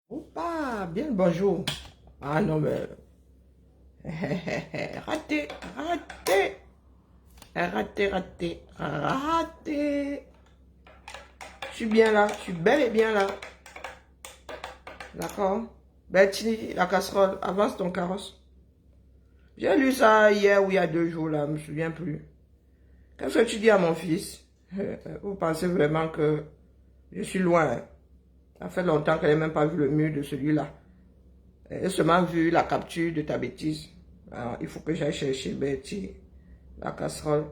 Oupa, bien le bonjour. Ah non, mais. Raté, raté, raté, raté, raté. Je suis bien là, je suis bel et bien là. D'accord? Betty, la casserole, avance ton carrosse. J'ai lu ça hier ou il y a 2 jours là, je me souviens plus. Qu'est-ce que tu dis à mon fils? Vous pensez vraiment que je suis loin, hein? Ça fait longtemps qu'elle n'a même pas vu le mur de celui-là. Elle a seulement vu la capture de ta bêtise. Alors, il faut que j'aille chercher Betty, la casserole.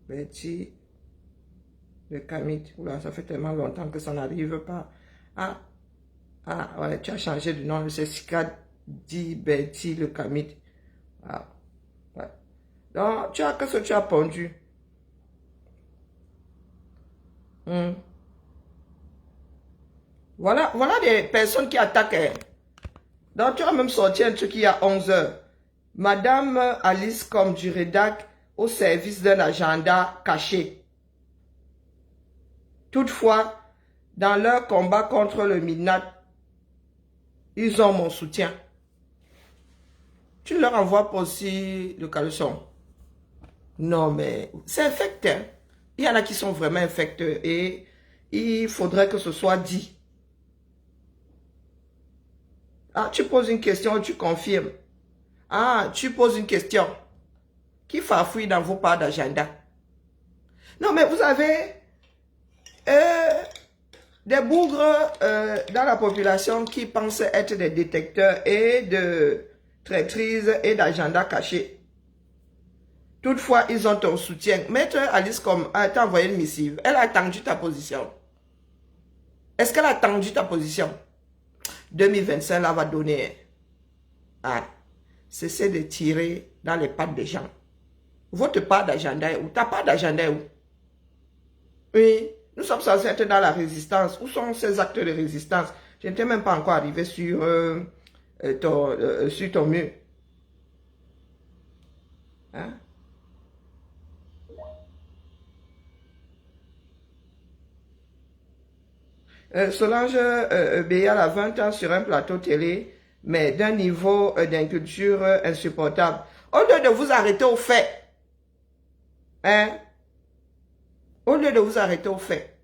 Betty, le camit. Oula, ça fait tellement longtemps que ça n'arrive pas. Ah, ouais, tu as changé de nom. C'est Sika dit Betty, le camit. Ah, ouais. Donc, qu'est-ce que tu as pondu? Hmm. Voilà des personnes qui attaquent, hein. Donc, tu as même sorti un truc il y a 11 heures. Madame Alice comme du rédac au service d'un agenda caché. Toutefois, dans leur combat contre le Midnight, ils ont mon soutien. Tu leur envoies pas aussi le caleçon. Non, mais c'est infecté, hein. Il y en a qui sont vraiment infectés et il faudrait que ce soit dit. Ah, tu poses une question, tu confirmes. Ah, tu poses une question. Qui farfouille dans vos parts d'agenda? Non, mais vous avez euh, des bougres dans la population qui pensent être des détecteurs et de traîtrise et d'agenda caché. Toutefois, ils ont ton soutien. Maître Alice comme t'a envoyé une missive. Elle a attendu ta position. Est-ce qu'elle a attendu ta position? 2025, là, va donner. Ah, cessez de tirer dans les pattes des gens. Votre part d'agenda est où? Ta part d'agenda est où? Oui, nous sommes censés être dans la résistance. Où sont ces actes de résistance? Je n'étais même pas encore arrivé sur ton mur. Hein? Solange Béal a 20 ans sur un plateau télé, mais d'un niveau d'inculture insupportable. Au lieu de vous arrêter au fait, hein, au lieu de vous arrêter au fait,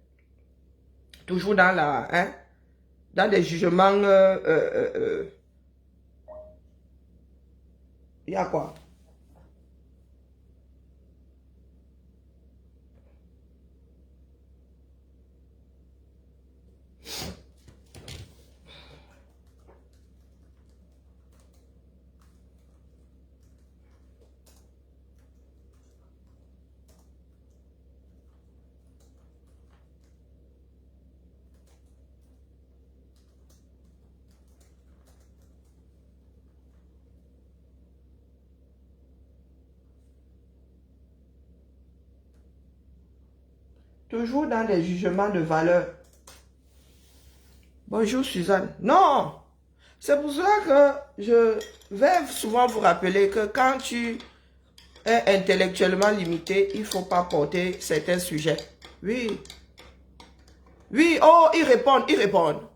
toujours dans des jugements, il y a quoi? Toujours dans des jugements de valeur. Bonjour Suzanne. Non, c'est pour cela que je vais souvent vous rappeler que quand tu es intellectuellement limité, il ne faut pas porter certains sujets. Oui, oui, oh, ils répondent, ils répondent.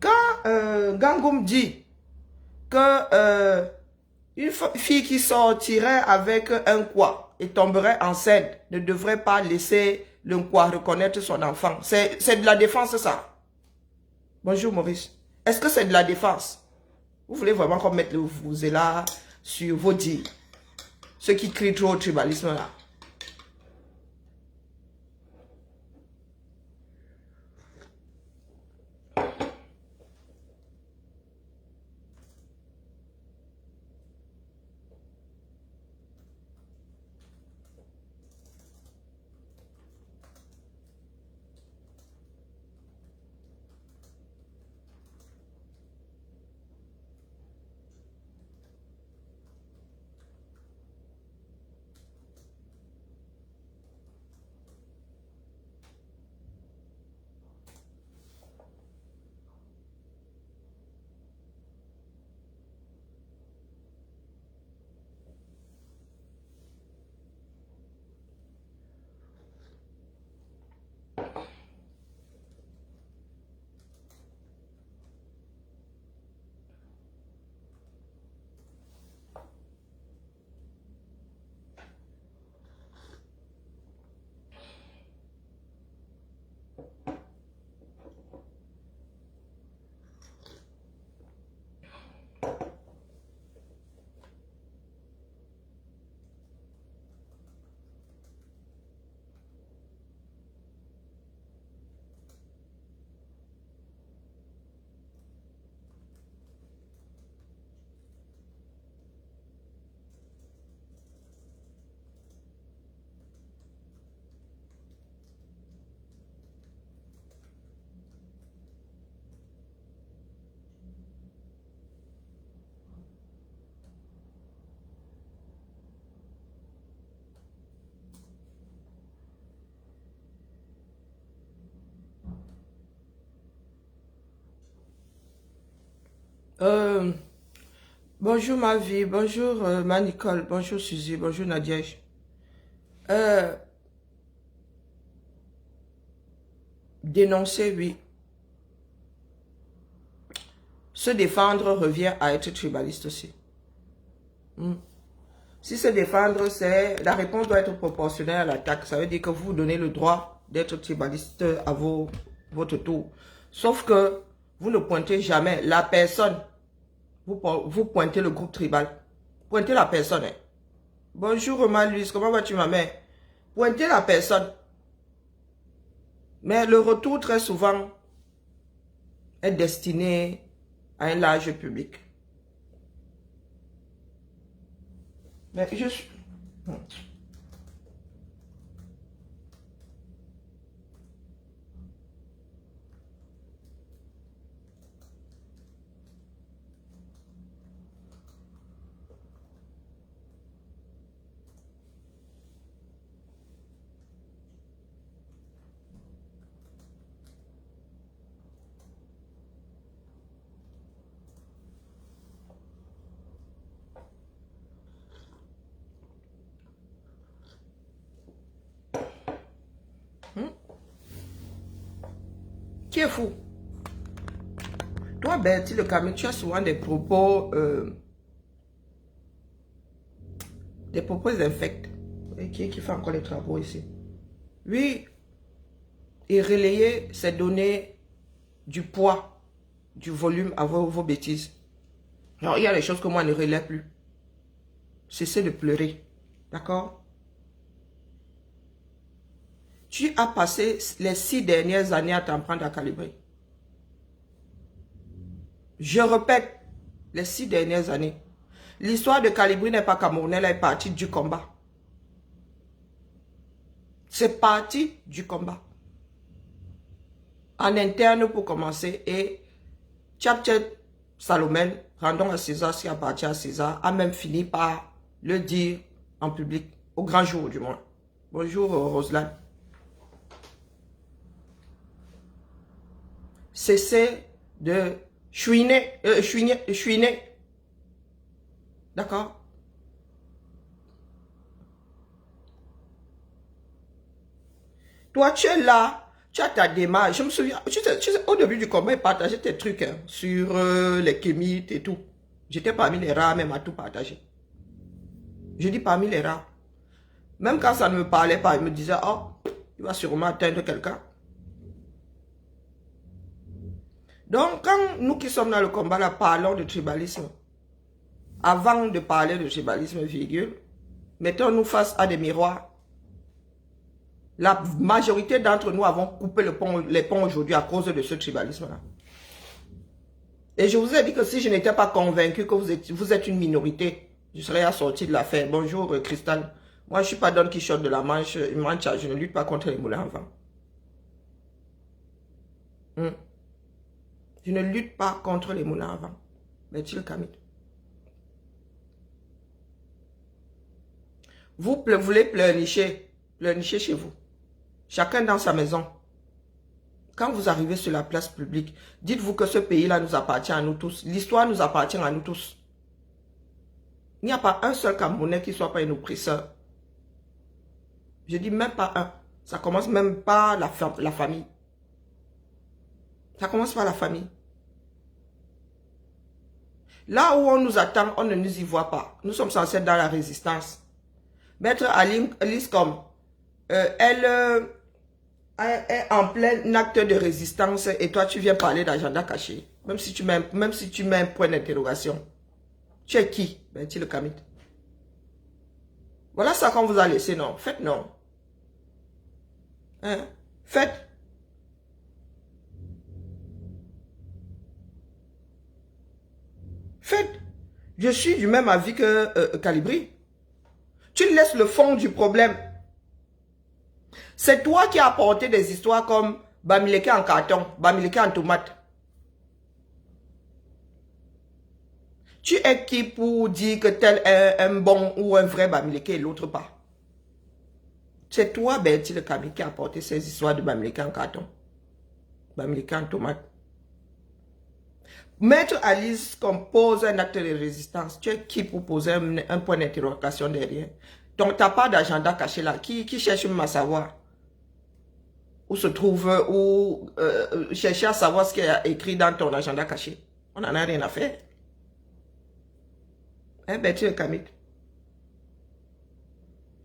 Quand Gangoum dit que une fille qui sortirait avec un quoi et tomberait enceinte ne devrait pas laisser le quoi reconnaître son enfant. C'est de la défense, ça. Bonjour Maurice. Est-ce que c'est de la défense? Vous voulez vraiment qu'on mette le vous là sur vos dits? Ceux qui crient trop au tribalisme là. Euh, bonjour ma vie, bonjour ma Nicole, bonjour Suzy, bonjour Nadia. Euh, Dénoncer, oui. Se défendre revient à être tribaliste aussi. Si se défendre, c'est la réponse doit être proportionnelle à l'attaque. Ça veut dire que vous donnez le droit d'être tribaliste à votre tour. Sauf que vous ne pointez jamais la personne. Vous pointez le groupe tribal. Pointez la personne. Hein. Bonjour Romain Louise, comment vas-tu ma mère? Pointez la personne. Mais le retour très souvent est destiné à un large public. Mais je suis... Qui est fou? Toi, Bertie le Camus, tu as souvent des propos infects. Et qui fait encore les travaux ici? Oui, et relayer, c'est donner du poids, du volume à vos bêtises. Alors, il y a des choses que moi ne relaie plus. Cessez de pleurer. D'accord? Tu as passé les 6 dernières années à t'en prendre à calibrer. Je répète, les 6 dernières années. L'histoire de Calibri n'est pas camerounaise, elle est partie du combat. C'est parti du combat. En interne pour commencer et Tchapchet Salomel, rendons à César ce qui appartient à César, a même fini par le dire en public, au grand jour du moins. Bonjour Roselaine. Cessez de chouiner. D'accord? Toi, tu es là, tu as ta démarche. Je me souviens, tu sais, au début du combat, il partageait tes trucs hein, sur les kémites et tout. J'étais parmi les rares même à tout partager. Je dis parmi les rares. Même quand ça ne me parlait pas, il me disait, oh, il va sûrement atteindre quelqu'un. Donc, quand nous qui sommes dans le combat, là, parlons de tribalisme, avant de parler de tribalisme, virgule, mettons-nous face à des miroirs. La majorité d'entre nous avons coupé les ponts aujourd'hui à cause de ce tribalisme-là. Et je vous ai dit que si je n'étais pas convaincu que vous êtes une minorité, je serais assorti de l'affaire. Bonjour, Cristal. Moi, je ne suis pas Don Quichotte de la Manche. Je ne lutte pas contre les moulins à vent. Je ne lutte pas contre les moulins à vent. Bertie le Camus. Vous voulez pleurnicher chez vous. Chacun dans sa maison. Quand vous arrivez sur la place publique, dites-vous que ce pays-là nous appartient à nous tous. L'histoire nous appartient à nous tous. Il n'y a pas un seul Camerounais qui ne soit pas un oppresseur. Je dis même pas un. Ça commence même par la famille. Ça commence par la famille. Là où on nous attend, on ne nous y voit pas. Nous sommes censés être dans la résistance. Maître Alice comme elle est en plein acte de résistance et toi tu viens parler d'agenda caché. Même si tu mets un point d'interrogation. Tu es qui? Ben, tu le Kamit. Voilà ça qu'on vous a laissé, non? Faites non. Hein? Faites. Faites. Je suis du même avis que Calibri. Tu laisses le fond du problème. C'est toi qui as apporté des histoires comme Bamileke en carton, Bamileke en tomate. Tu es qui pour dire que tel est un bon ou un vrai Bamileke et l'autre pas? C'est toi, Bertie le Kamit, qui a apporté ces histoires de Bamileke en carton, Bamileke en tomate. Maître Alice compose un acte de résistance. Tu es qui pour poser un point d'interrogation derrière? Donc, tu n'as pas d'agenda caché là. Qui cherche même à savoir où se trouve, ou chercher à savoir ce qui est écrit dans ton agenda caché? On n'en a rien à faire. Hein, Bertie le Kamit?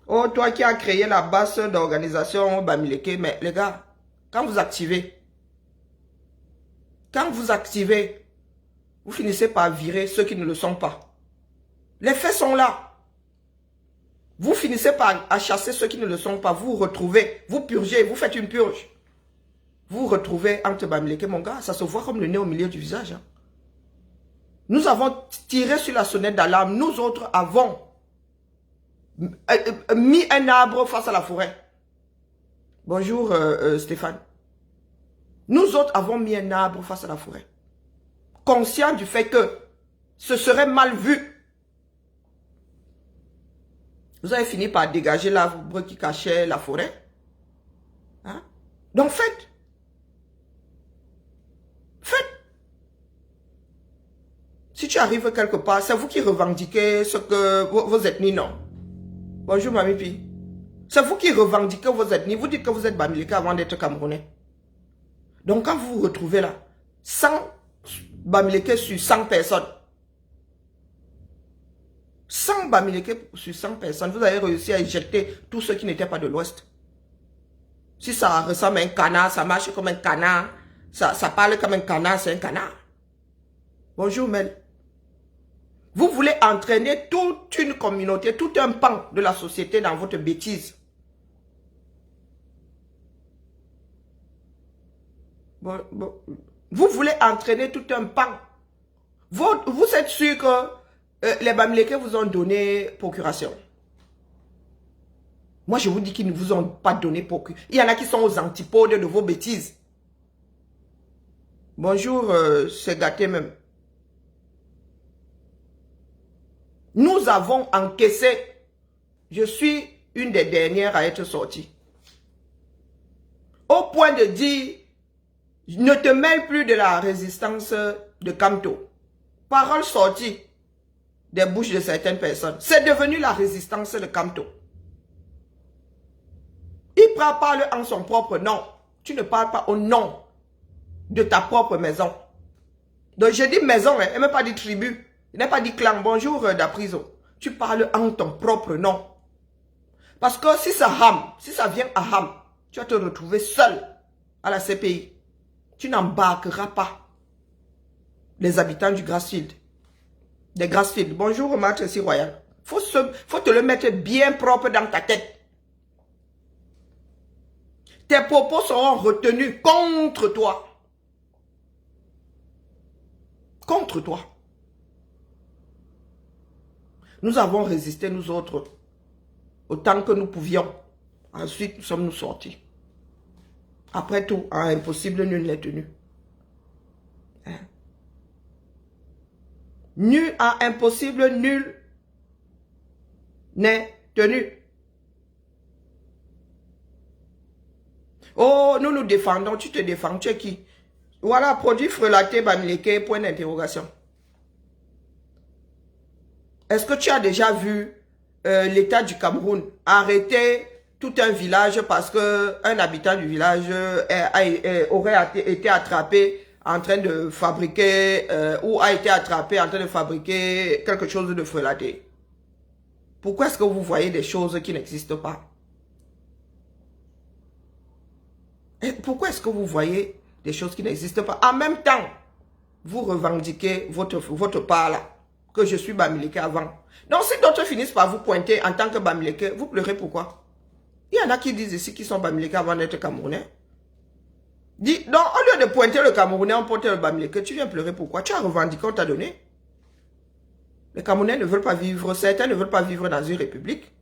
Oh, toi qui as créé la base d'organisation Bamileke, mais les gars, quand vous activez, vous finissez par virer ceux qui ne le sont pas. Les faits sont là. Vous finissez par chasser ceux qui ne le sont pas. Vous retrouvez, vous purgez, vous faites une purge. Vous retrouvez entre Bamileke, mon gars, ça se voit comme le nez au milieu du visage. Hein. Nous avons tiré sur la sonnette d'alarme. Nous autres avons mis un arbre face à la forêt. Bonjour Stéphane. Nous autres avons mis un arbre face à la forêt. Conscient du fait que ce serait mal vu. Vous avez fini par dégager l'arbre qui cachait la forêt. Hein? Donc faites. Faites. Si tu arrives quelque part, c'est vous qui revendiquez ce que vos ethnies, non. Bonjour Mamie Pi. C'est vous qui revendiquez vos ethnies. Vous dites que vous êtes Bamileke avant d'être Camerounais. Donc quand vous vous retrouvez là, 100 Bamileke sur 100 personnes. 100 Bamileke sur 100 personnes, vous avez réussi à éjecter tous ceux qui n'étaient pas de l'Ouest. Si ça ressemble à un canard, ça marche comme un canard, ça parle comme un canard, c'est un canard. Bonjour Mel. Vous voulez entraîner toute une communauté, tout un pan de la société dans votre bêtise. Vous voulez entraîner tout un pan. Vous êtes sûr que les Bamileke vous ont donné procuration? Moi, je vous dis qu'ils ne vous ont pas donné procuration. Il y en a qui sont aux antipodes de vos bêtises. Bonjour, c'est gâté même. Nous avons encaissé. Je suis une des dernières à être sortie. Au point de dire, ne te mêle plus de la résistance de Kamto. Parole sortie des bouches de certaines personnes. C'est devenu la résistance de Kamto. Il parle en son propre nom. Tu ne parles pas au nom de ta propre maison. Donc je dis maison, hein, il n'a pas dit tribu. Il n'a pas dit clan. Bonjour d'Apriso. Tu parles en ton propre nom. Parce que si ça rame, si ça vient à Ham, tu vas te retrouver seul à la CPI. Tu n'embarqueras pas les habitants du Grassfield. Des Grassfield. Bonjour, Maître Si Royal. Faut te le mettre bien propre dans ta tête. Tes propos seront retenus contre toi. Contre toi. Nous avons résisté, nous autres, autant que nous pouvions. Ensuite, nous sommes sortis. Après tout, à impossible, nul n'est tenu. Hein? Nul à impossible, nul n'est tenu. Oh, nous nous défendons, tu te défends, tu es qui? Voilà, produit frelaté, Bamileke, point d'interrogation. Est-ce que tu as déjà vu l'État du Cameroun arrêter tout un village parce qu'un habitant du village aurait été attrapé en train de fabriquer ou a été attrapé en train de fabriquer quelque chose de frelaté? Pourquoi est-ce que vous voyez des choses qui n'existent pas? Et pourquoi est-ce que vous voyez des choses qui n'existent pas? En même temps, vous revendiquez votre part là, que je suis Bamileke avant. Donc si d'autres finissent par vous pointer en tant que Bamileke, vous pleurez pourquoi? Il y en a qui disent ici qu'ils sont Bamileke avant d'être Camerounais. Donc au lieu de pointer le Camerounais, on pointe le Bamileke, tu viens pleurer pourquoi? Tu as revendiqué, on t'a donné. Les Camerounais ne veulent pas vivre, certains ne veulent pas vivre dans une république.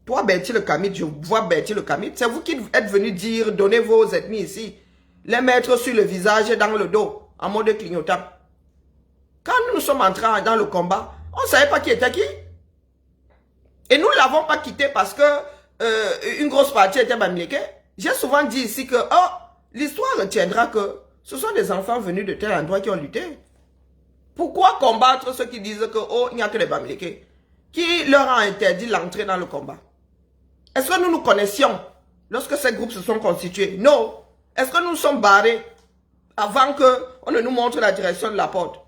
Toi, Bertie le Kamit, je vois Bertie le Kamit, c'est vous qui êtes venu dire, donnez vos ethnies ici, les mettre sur le visage et dans le dos, en mode clignotant. Quand nous sommes entrés dans le combat, on ne savait pas qui était qui. Et nous ne l'avons pas quitté parce que une grosse partie était Bamileke. J'ai souvent dit ici que l'histoire retiendra que ce sont des enfants venus de tel endroit qui ont lutté. Pourquoi combattre ceux qui disent que il n'y a que les Bamileke? Qui leur a interdit l'entrée dans le combat? Est-ce que nous nous connaissions lorsque ces groupes se sont constitués? Non. Est-ce que nous sommes barrés avant qu'on ne nous montre la direction de la porte?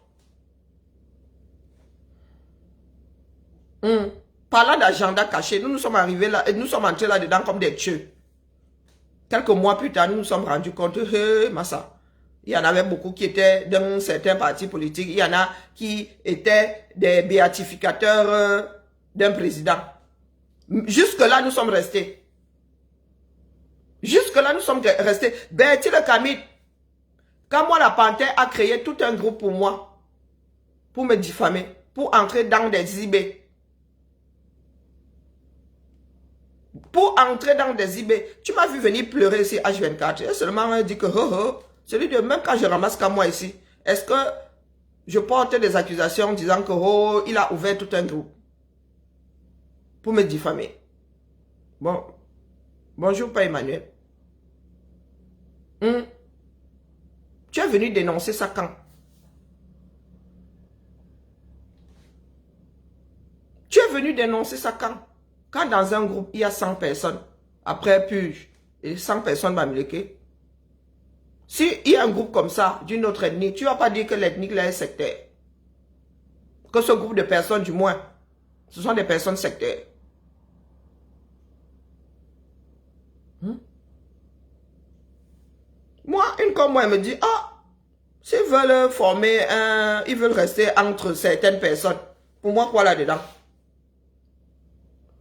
Parlant d'agenda caché, nous sommes arrivés là et nous sommes entrés là-dedans comme des dieux. Quelques mois plus tard, nous nous sommes rendus compte, Massa, il y en avait beaucoup qui étaient dans certains partis politiques, il y en a qui étaient des béatificateurs d'un président. Jusque-là, nous sommes restés. Jusque-là, nous sommes restés. Bertie le Kamit, quand moi, la Panthère a créé tout un groupe pour moi, pour me diffamer, pour entrer dans des IB. Pour entrer dans des IB, tu m'as vu venir pleurer ici H24. Et seulement dit que, celui de même quand je ramasse comme moi ici, est-ce que je porte des accusations disant que, il a ouvert tout un groupe pour me diffamer. Bon, bonjour, Père Emmanuel. Tu es venu dénoncer ça quand? Tu es venu dénoncer ça quand? Quand dans un groupe, il y a 100 personnes, après Puge, et 100 personnes Bamileke. Si il y a un groupe comme ça, d'une autre ethnie, tu ne vas pas dire que l'ethnie là est sectaire. Que ce groupe de personnes, du moins, ce sont des personnes sectaires. Moi, une comme moi, elle me dit, s'ils veulent former ils veulent rester entre certaines personnes. Pour moi, quoi là-dedans?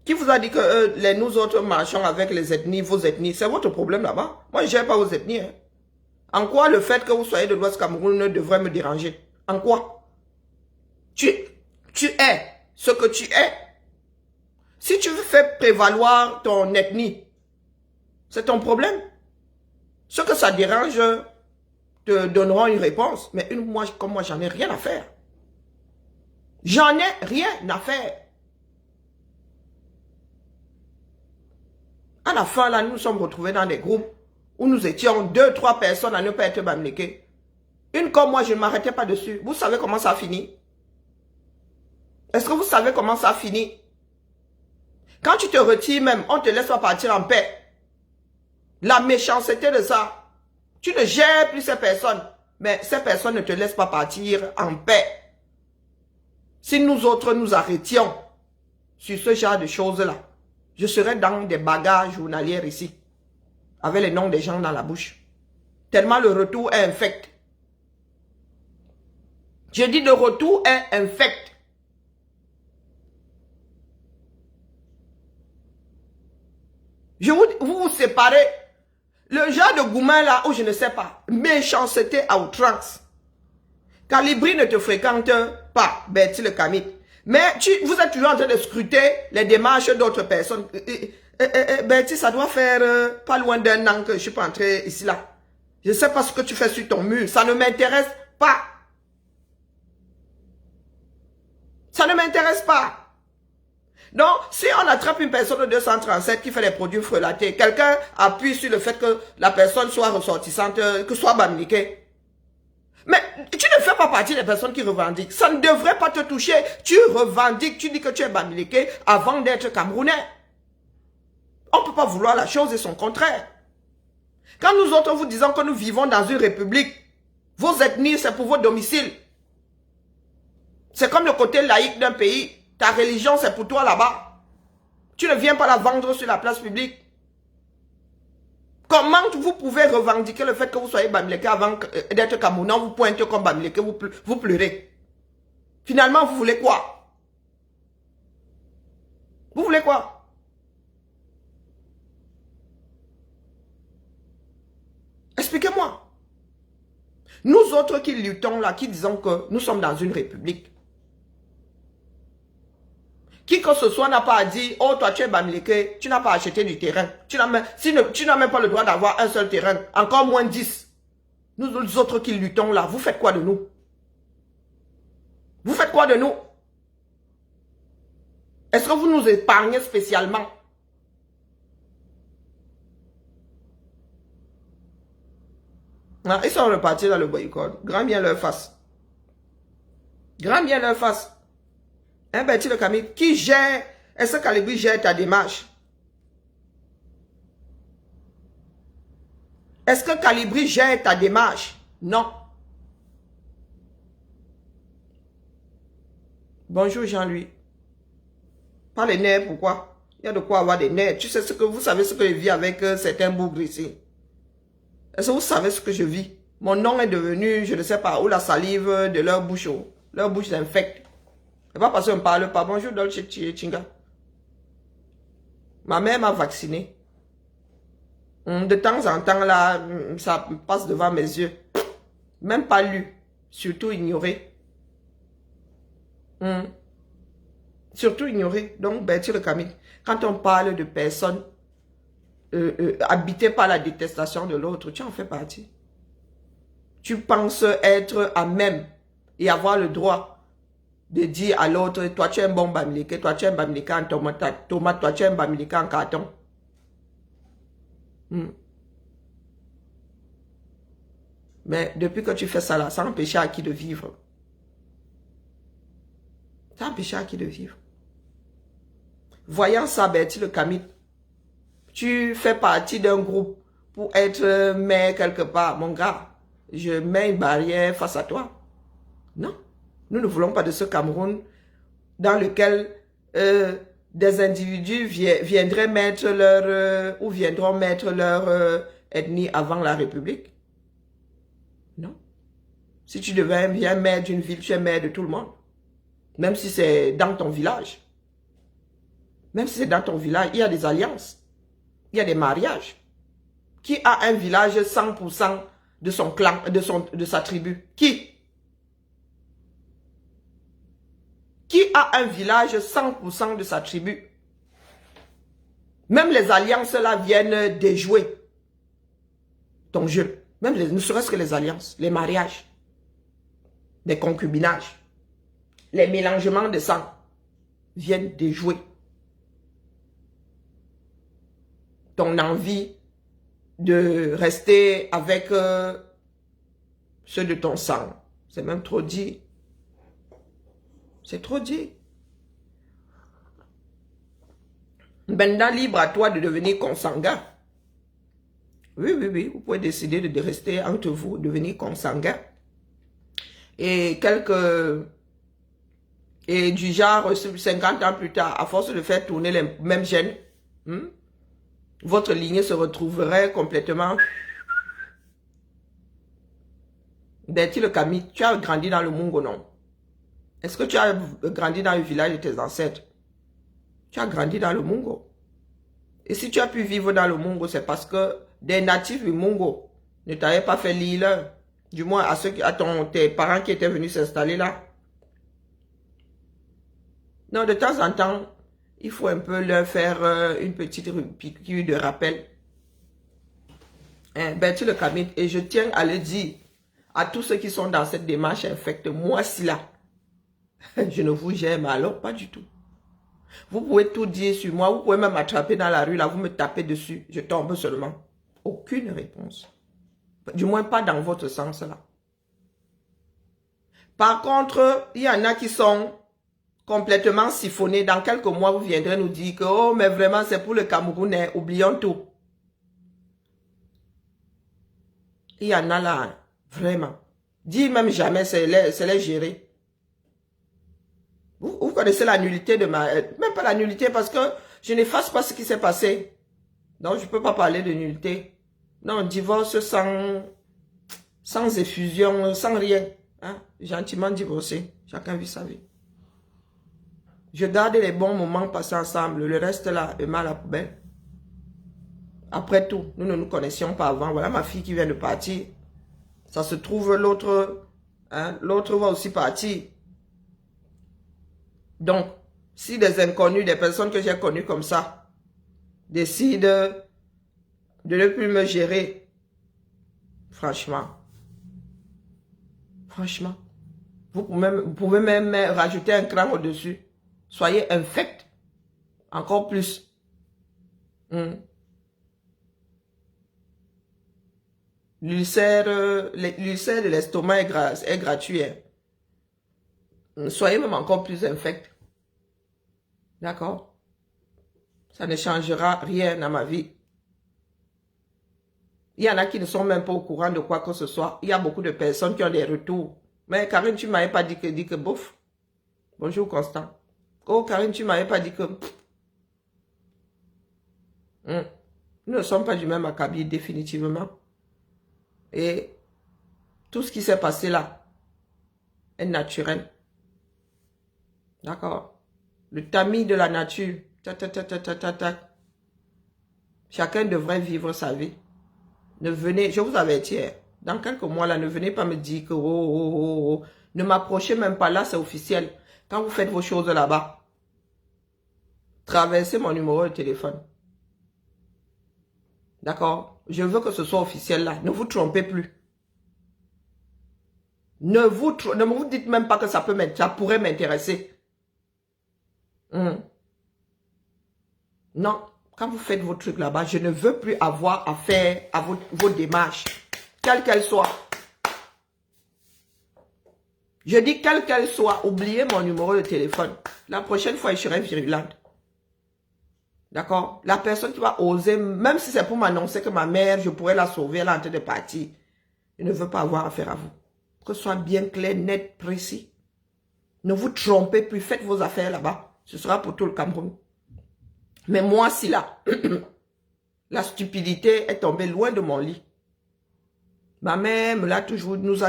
Qui vous a dit que nous autres marchons avec les ethnies, vos ethnies? C'est votre problème là-bas. Moi, je gère pas vos ethnies. Hein. En quoi le fait que vous soyez de l'Ouest Cameroun ne devrait me déranger? En quoi? Tu es ce que tu es. Si tu veux faire prévaloir ton ethnie, c'est ton problème. Ce que ça dérange, te donneront une réponse. Mais moi, comme moi, j'en ai rien à faire. J'en ai rien à faire. À la fin, là, nous nous sommes retrouvés dans des groupes où nous étions 2-3 personnes à ne pas être Bamileke. Une comme moi, je ne m'arrêtais pas dessus. Vous savez comment ça a fini? Est-ce que vous savez comment ça a fini? Quand tu te retires même, on ne te laisse pas partir en paix. La méchanceté de ça. Tu ne gères plus ces personnes. Mais ces personnes ne te laissent pas partir en paix. Si nous autres nous arrêtions sur ce genre de choses-là, je serais dans des bagarres journalières ici, avec les noms des gens dans la bouche. Tellement le retour est infect. Je dis le retour est infect. Vous séparez. Le genre de gourmand là, où je ne sais pas, méchanceté à outrance. Calibri ne te fréquente pas, Bertie le Kamit. Mais vous êtes toujours en train de scruter les démarches d'autres personnes. Bertie, ça doit faire pas loin d'un an que je suis pas entré ici là. Je ne sais pas ce que tu fais sur ton mur. Ça ne m'intéresse pas. Ça ne m'intéresse pas. Donc, si on attrape une personne de 237 qui fait des produits frelatés, quelqu'un appuie sur le fait que la personne soit ressortissante, que soit Bamileke. Mais tu ne fais pas partie des personnes qui revendiquent. Ça ne devrait pas te toucher. Tu revendiques, tu dis que tu es Bamileke avant d'être Camerounais. On ne peut pas vouloir la chose et son contraire. Quand nous autres vous disons que nous vivons dans une république, vos ethnies, c'est pour vos domiciles. C'est comme le côté laïque d'un pays. Ta religion, c'est pour toi là-bas. Tu ne viens pas la vendre sur la place publique. Comment vous pouvez revendiquer le fait que vous soyez Bamileke avant d'être Camerounais, vous pointez comme Bamileke, vous pleurez. Finalement, vous voulez quoi? Vous voulez quoi? Expliquez-moi. Nous autres qui luttons là, qui disons que nous sommes dans une république. Qui que ce soit n'a pas dit, oh toi tu es Bamileke, tu n'as pas acheté du terrain. Tu n'as même pas le droit d'avoir un seul terrain, encore moins 10. Nous autres qui luttons là, vous faites quoi de nous? Vous faites quoi de nous? Est-ce que vous nous épargnez spécialement? Ah, ils sont repartis dans le boycott. Grand bien leur face. Grand bien leur face. Hein, Betty le Camille, qui gère, est-ce que Calibri gère ta démarche? Est-ce que Calibri gère ta démarche? Non. Bonjour Jean-Louis. Pas les nerfs, pourquoi? Il y a de quoi avoir des nerfs. Tu sais ce que vous savez ce que je vis avec certains bougres ici. Est-ce que vous savez ce que je vis? Mon nom est devenu, je ne sais pas, où la salive de leur bouche. Leur bouche s'infecte. C'est pas parce qu'on ne parle pas. Bonjour Dolce Chinga. Ma mère m'a vacciné. De temps en temps, là, ça passe devant mes yeux. Même pas lu. Surtout ignoré. Surtout ignoré. Donc, Betty le Camille, quand on parle de personnes habitées par la détestation de l'autre, tu en fais partie. Tu penses être à même et avoir le droit de dire à l'autre, toi tu es un bon Bamileke, toi tu es un Bamileke en tomate, toi tu es un Bamileke en carton. Mais depuis que tu fais ça là, ça empêche à qui de vivre? Ça empêche à qui de vivre? Voyant ça, Betty le Camille, tu fais partie d'un groupe pour être maire quelque part. Mon gars, je mets une barrière face à toi. Non, nous ne voulons pas de ce Cameroun dans lequel des individus viendraient mettre leur ou viendront mettre leur ethnie avant la République. Non. Si tu deviens maire d'une ville, tu es maire de tout le monde. Même si c'est dans ton village. Même si c'est dans ton village, il y a des alliances. Il y a des mariages. Qui a un village 100% de son clan, de sa tribu? Qui? Qui a un village 100% de sa tribu? Même les alliances là viennent déjouer ton jeu. Même ne serait-ce que les alliances, les mariages, les concubinages, les mélangements de sang viennent déjouer ton envie de rester avec ceux de ton sang. C'est même trop dit. C'est trop dit. Maintenant, libre à toi de devenir consanguin. Oui, oui, oui. Vous pouvez décider de rester entre vous, devenir consanguin. Et et du genre, 50 ans plus tard, à force de faire tourner les mêmes gènes, votre lignée se retrouverait complètement. Betty le Camille, tu as grandi dans le Mungo, non? Est-ce que tu as grandi dans le village de tes ancêtres? Tu as grandi dans le Mungo. Et si tu as pu vivre dans le Mungo, c'est parce que des natifs du Mungo ne t'avaient pas fait l'île. Du moins à tes parents qui étaient venus s'installer là. Non, de temps en temps, il faut un peu leur faire une petite piqûre de rappel. Betty le Camille, et je tiens à le dire à tous ceux qui sont dans cette démarche infecte, moi si là, je ne vous gère alors pas du tout. Vous pouvez tout dire sur moi, vous pouvez même m'attraper dans la rue, là, vous me tapez dessus, je tombe seulement. Aucune réponse. Du moins pas dans votre sens là. Par contre, il y en a qui sont complètement siphonnés. Dans quelques mois, vous viendrez nous dire que, oh, mais vraiment, c'est pour le Camerounais, oublions tout. Il y en a là, vraiment. Dis même jamais, c'est les gérer. Vous connaissez la nullité de ma... Même pas la nullité parce que je n'efface pas ce qui s'est passé. Donc, je ne peux pas parler de nullité. Non, divorce sans effusion, sans rien. Hein? Gentiment divorcé. Chacun vit sa vie. Je garde les bons moments passés ensemble. Le reste là, est mal à la poubelle. Après tout, nous ne nous connaissions pas avant. Voilà ma fille qui vient de partir. Ça se trouve, l'autre, hein, l'autre va aussi partir. Donc, si des inconnus, des personnes que j'ai connues comme ça, décident de ne plus me gérer, franchement, vous pouvez même rajouter un cran au-dessus. Soyez infect, encore plus. L'ulcère de l'estomac est gratuit. Hein. Soyez même encore plus infect. D'accord? Ça ne changera rien à ma vie. Il y en a qui ne sont même pas au courant de quoi que ce soit. Il y a beaucoup de personnes qui ont des retours. Mais Karine, tu ne m'avais pas dit que bouf. Bonjour Constant. Oh Karine, tu ne m'avais pas dit que... Nous ne sommes pas du même acabit définitivement. Et tout ce qui s'est passé là est naturel. D'accord? Le tamis de la nature. Chacun devrait vivre sa vie. Ne venez, je vous avertis, dans quelques mois là, ne venez pas me dire que ne m'approchez même pas là, c'est officiel. Quand vous faites vos choses là-bas, traversez mon numéro de téléphone. D'accord? Je veux que ce soit officiel là. Ne vous trompez plus. Ne vous dites même pas que ça pourrait m'intéresser. Non. Quand vous faites vos trucs là-bas, je ne veux plus avoir à faire à vos démarches, quelles qu'elles soient. Je dis quelle qu'elle soit, oubliez mon numéro de téléphone. La prochaine fois, je serai virulente. D'accord? La personne qui va oser, même si c'est pour m'annoncer que ma mère, je pourrais la sauver, elle est en train de partir. Je ne veux pas avoir affaire à vous. Que ce soit bien clair, net, précis. Ne vous trompez plus, faites vos affaires là-bas. Ce sera pour tout le Cameroun. Mais moi, si là, la stupidité est tombée loin de mon lit. Ma mère nous a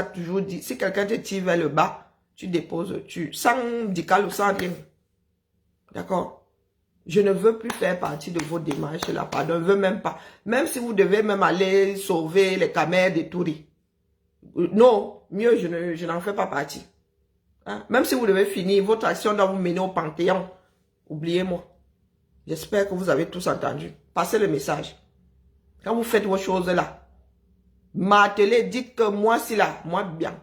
toujours dit, si quelqu'un te tire vers le bas, tu déposes, sans dical ou sans rien. D'accord? Je ne veux plus faire partie de vos démarches là, pardon, je ne veux même pas. Même si vous devez même aller sauver les camères des touris. Non, mieux, je n'en fais pas partie. Hein? Même si vous devez finir, votre action doit vous mener au Panthéon. Oubliez-moi. J'espère que vous avez tous entendu. Passez le message. Quand vous faites vos choses là, m'attelez, dites que moi si là, moi bien.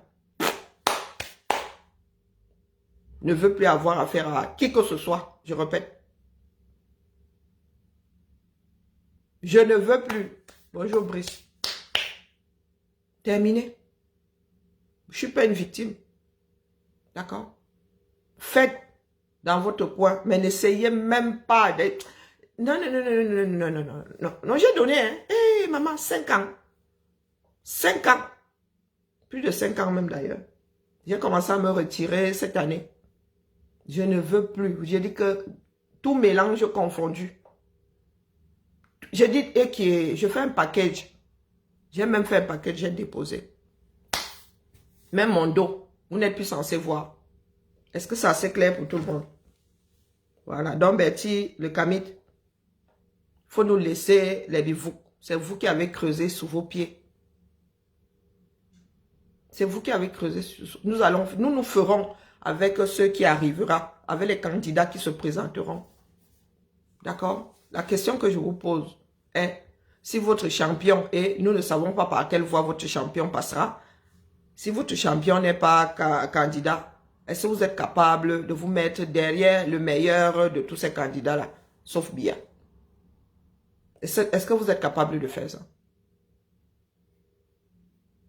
Ne veux plus avoir affaire à qui que ce soit, je répète. Je ne veux plus. Bonjour Brice. Terminé. Je ne suis pas une victime. D'accord? Faites dans votre coin, mais n'essayez même pas de... Non, non, j'ai donné, hein. Hé, maman, 5 ans. 5 ans. Plus de 5 ans même d'ailleurs. J'ai commencé à me retirer cette année. Je ne veux plus. J'ai dit que tout mélange confondu. J'ai dit, je fais un package. J'ai même fait un package, j'ai déposé. Même mon dos, vous n'êtes plus censé voir. Est-ce que c'est assez clair pour tout le monde? Voilà, donc Betty, le Kamit, il faut nous laisser les bivoucs. C'est vous qui avez creusé sous vos pieds. C'est vous qui avez creusé. Nous ferons avec ceux qui arrivera, avec les candidats qui se présenteront. D'accord? La question que je vous pose est, si votre champion, et nous ne savons pas par quelle voie votre champion passera, si votre champion n'est pas candidat, est-ce que vous êtes capable de vous mettre derrière le meilleur de tous ces candidats-là, sauf Biya? Est-ce que vous êtes capable de faire ça?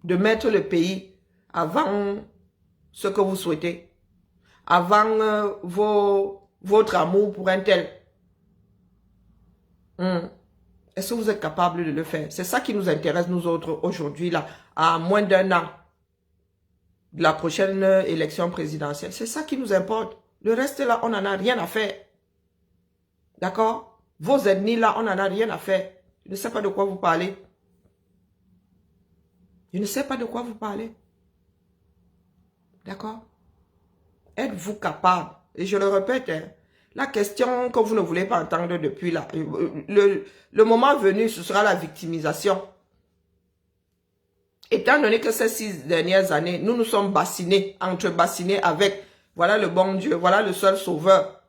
De mettre le pays avant ce que vous souhaitez, avant votre amour pour un tel. Est-ce que vous êtes capable de le faire? C'est ça qui nous intéresse, nous autres, aujourd'hui, là, à moins d'1 an de la prochaine élection présidentielle. C'est ça qui nous importe. Le reste, là, on n'en a rien à faire. D'accord? Vos ennemis, là, on n'en a rien à faire. Je ne sais pas de quoi vous parlez. Je ne sais pas de quoi vous parlez. D'accord? Êtes-vous capable? Et je le répète, hein, la question que vous ne voulez pas entendre depuis là, le moment venu, ce sera la victimisation. Étant donné que ces 6 dernières années, nous nous sommes bassinés, entre-bassinés avec, voilà le bon Dieu, voilà le seul sauveur.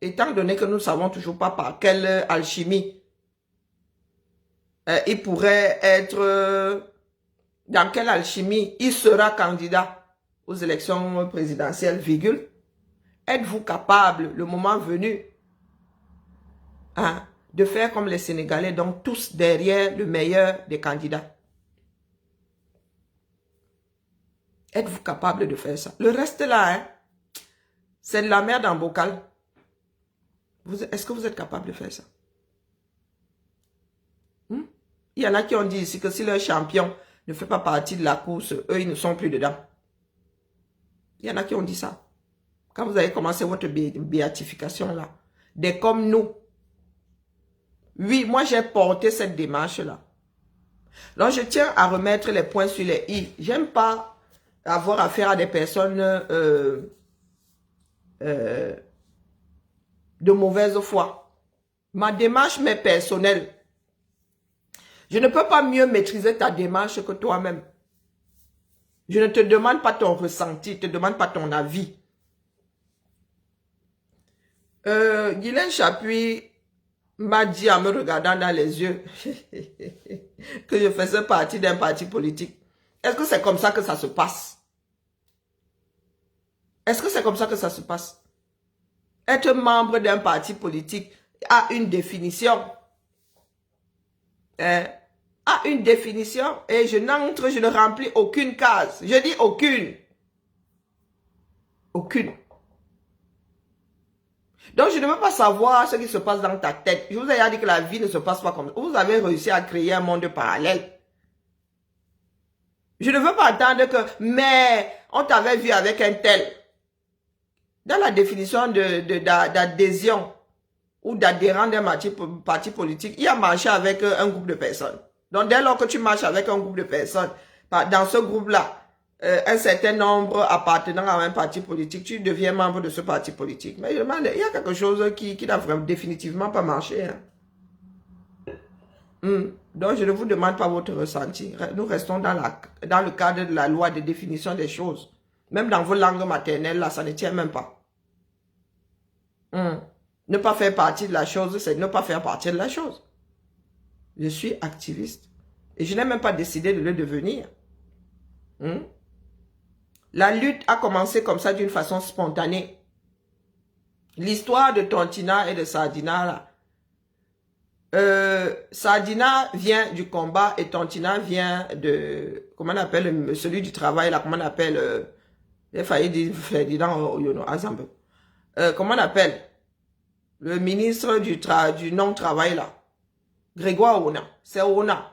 Étant donné que nous ne savons toujours pas par quelle alchimie il pourrait être, dans quelle alchimie il sera candidat aux élections présidentielles, virgule. Êtes-vous capable, le moment venu, hein, de faire comme les Sénégalais, donc tous derrière le meilleur des candidats? Êtes-vous capable de faire ça? Le reste là, hein, c'est de la merde en bocal. Est-ce que vous êtes capable de faire ça? Il y en a qui ont dit ici que si leur champion ne fait pas partie de la course, eux, ils ne sont plus dedans. Il y en a qui ont dit ça. Quand vous avez commencé votre béatification là, des comme nous. Oui, moi j'ai porté cette démarche-là. Donc je tiens à remettre les points sur les i. J'aime pas avoir affaire à des personnes de mauvaise foi. Ma démarche m'est personnelle. Je ne peux pas mieux maîtriser ta démarche que toi-même. Je ne te demande pas ton ressenti, je ne te demande pas ton avis. Guylaine Chapuis m'a dit en me regardant dans les yeux que je faisais partie d'un parti politique. Est-ce que c'est comme ça que ça se passe? Est-ce que c'est comme ça que ça se passe? Être membre d'un parti politique a une définition. A une définition et je n'entre, je ne remplis aucune case. Je dis aucune. Aucune. Donc je ne veux pas savoir ce qui se passe dans ta tête. Je vous ai dit que la vie ne se passe pas comme ça. Vous avez réussi à créer un monde parallèle. Je ne veux pas attendre que, mais on t'avait vu avec un tel. Dans la définition d'adhésion ou d'adhérent d'un parti politique, il a marché avec un groupe de personnes. Donc, dès lors que tu marches avec un groupe de personnes, dans ce groupe-là, un certain nombre appartenant à un parti politique, tu deviens membre de ce parti politique. Mais je demande, il y a quelque chose qui n'a vraiment définitivement pas marché. Hein. Donc, je ne vous demande pas votre ressenti. Nous restons dans le cadre de la loi de définition des choses. Même dans vos langues maternelles, là, ça ne tient même pas. Ne pas faire partie de la chose, c'est ne pas faire partie de la chose. Je suis activiste. Et je n'ai même pas décidé de le devenir. La lutte a commencé comme ça d'une façon spontanée. L'histoire de Tontina et de Sardina, là. Sardina vient du combat et Tontina vient de, comment on appelle, celui du travail, là, comment on appelle, j'ai failli dire Ferdinand Azambe. Comment on appelle, le ministre du non-travail, là. Grégoire Ona, c'est Ona.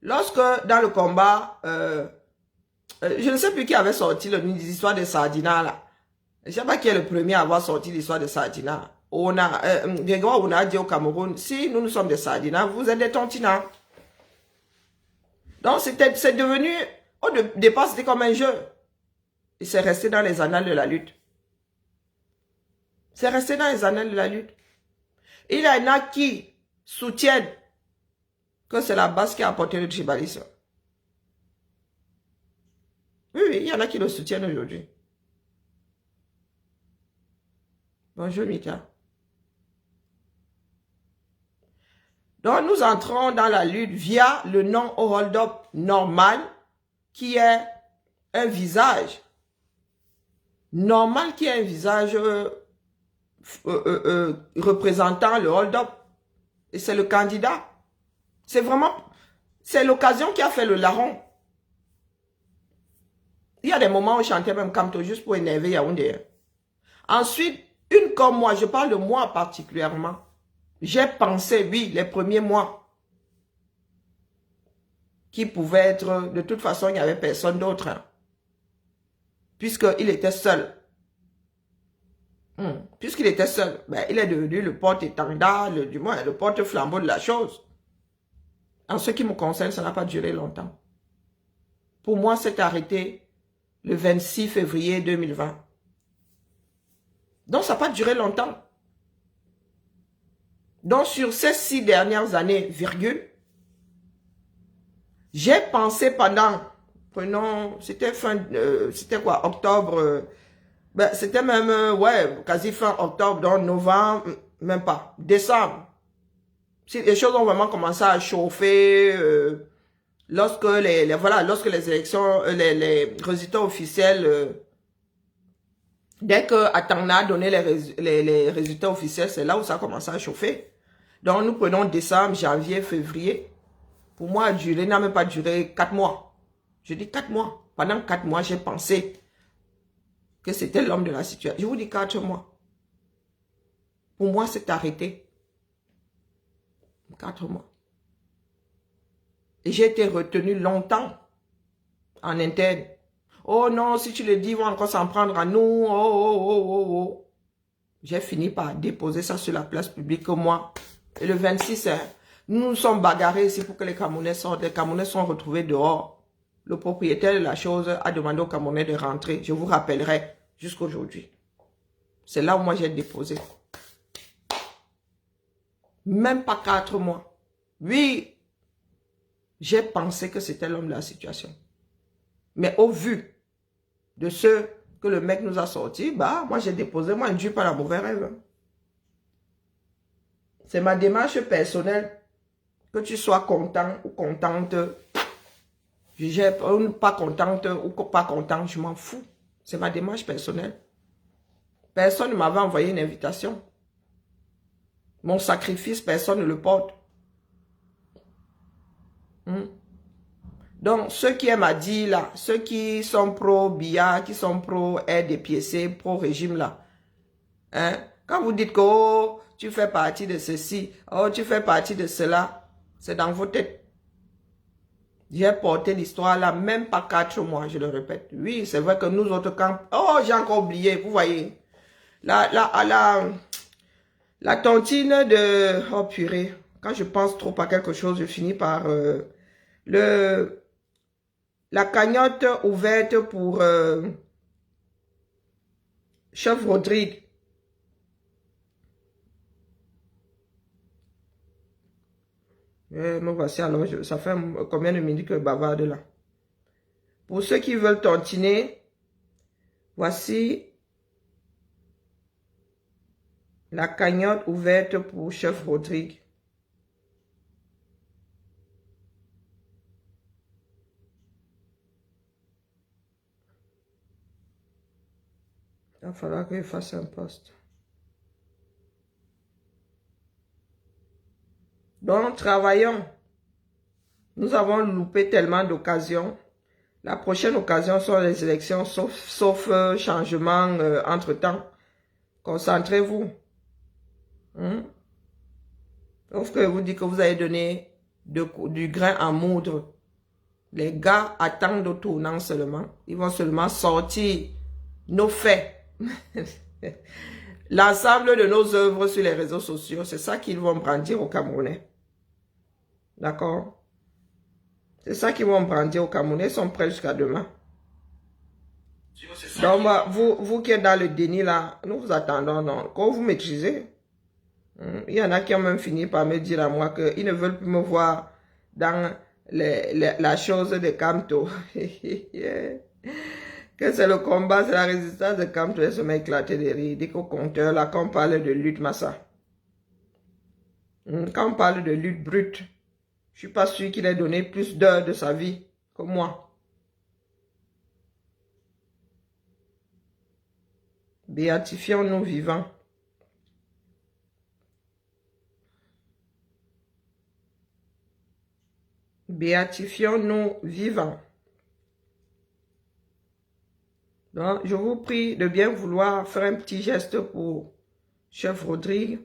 Lorsque, dans le combat, je ne sais plus qui avait sorti l'histoire de Sardina, là. Je ne sais pas qui est le premier à avoir sorti l'histoire de Sardina. Grégoire Ona a dit au Cameroun, si nous sommes des Sardina, vous êtes des Tontina. Donc, c'est devenu, au départ, c'était comme un jeu. Et c'est resté dans les annales de la lutte. C'est resté dans les annales de la lutte. Il y en a qui soutiennent que c'est la base qui a apporté le tribalisme. Oui, il y en a qui le soutiennent aujourd'hui. Bonjour, Mika. Donc, nous entrons dans la lutte via le non au hold-up normal, qui est un visage. Normal, qui est un visage représentant le hold-up. Et c'est le candidat. C'est vraiment, c'est l'occasion qui a fait le larron. Il y a des moments où je chantais même Kamto juste pour énerver Yaoundé. Ensuite, une comme moi, je parle de moi particulièrement. J'ai pensé, oui, les premiers mois, qui pouvaient être, de toute façon, il n'y avait personne d'autre. Hein, puisqu'il était seul. Puisqu'il était seul, ben, il est devenu le porte-étendard, du moins le porte-flambeau de la chose. En ce qui me concerne, ça n'a pas duré longtemps. Pour moi, c'est arrêté le 26 février 2020. Donc, ça n'a pas duré longtemps. Donc, sur ces 6 dernières années, virgule, j'ai pensé pendant, prenons, c'était c'était quoi, octobre, ben, c'était même, ouais, quasi fin octobre, donc novembre, même pas, décembre. Si les choses ont vraiment commencé à chauffer, lorsque voilà, lorsque les élections, les résultats officiels, dès que Atangna a donné les résultats officiels, c'est là où ça a commencé à chauffer. Donc, nous prenons décembre, janvier, février. Pour moi, n'a même pas duré 4 mois. Je dis 4 mois. Pendant 4 mois, j'ai pensé que c'était l'homme de la situation. Je vous dis 4 mois. Pour moi, c'est arrêté. 4 mois. Et j'ai été retenu longtemps en interne. Oh non, si tu le dis, ils vont encore s'en prendre à nous. Oh, oh, oh, oh, oh. J'ai fini par déposer ça sur la place publique moi. Et le 26, nous nous sommes bagarrés ici pour que les Camerounais sortent. Les Camerounais sont retrouvés dehors. Le propriétaire de la chose a demandé aux Camerounais de rentrer. Je vous rappellerai jusqu'aujourd'hui. C'est là où moi j'ai déposé. Même pas 4 mois. Oui, j'ai pensé que c'était l'homme de la situation. Mais au vu de ce que le mec nous a sorti, bah, moi j'ai déposé, moi, je ne pas la mauvaise rêve. C'est ma démarche personnelle. Que tu sois content ou contente, pas contente ou pas content, je m'en fous. C'est ma démarche personnelle. Personne ne m'avait envoyé une invitation. Mon sacrifice, personne ne le porte. Donc, ceux qui aiment à dire là, ceux qui sont pro-BIA, qui sont pro-aide des piécés, pro-régime là, hein, quand vous dites que oh, tu fais partie de ceci, oh, tu fais partie de cela, c'est dans vos têtes. J'ai porté l'histoire là, même pas 4 mois, je le répète. Oui, c'est vrai que nous autres, quand... Oh, j'ai encore oublié, vous voyez. La tontine de... Oh purée, quand je pense trop à quelque chose, je finis par... La cagnotte ouverte pour Chef Rodrigue. Me voici alors, ça fait combien de minutes que je bavarde là. Pour ceux qui veulent tontiner, voici la cagnotte ouverte pour Chef Rodrigue. Il va falloir que je fasse un post. Donc, travaillons. Nous avons loupé tellement d'occasions. La prochaine occasion sont les élections, sauf changement entre-temps. Concentrez-vous. Sauf que vous dites que vous avez donné du grain à moudre. Les gars attendent au tournant seulement. Ils vont seulement sortir nos faits. L'ensemble de nos œuvres sur les réseaux sociaux, c'est ça qu'ils vont brandir aux Camerounais. D'accord? C'est ça qu'ils vont brandir aux Camerounais. Ils sont prêts jusqu'à demain. Donc, vous qui êtes dans le déni là, nous vous attendons. Non. Quand vous maîtrisez, il y en a qui ont même fini par me dire à moi qu'ils ne veulent plus me voir dans la chose de Camto. Que c'est le combat, c'est la résistance de Camto. Et se met éclaté de rire. Dès qu'au compteur, là, quand on parle de lutte, massa. Quand on parle de lutte brute, je suis pas sûr qu'il ait donné plus d'heures de sa vie que moi. Béatifions-nous vivants. Béatifions-nous vivants. Donc, je vous prie de bien vouloir faire un petit geste pour Chef Rodrigue.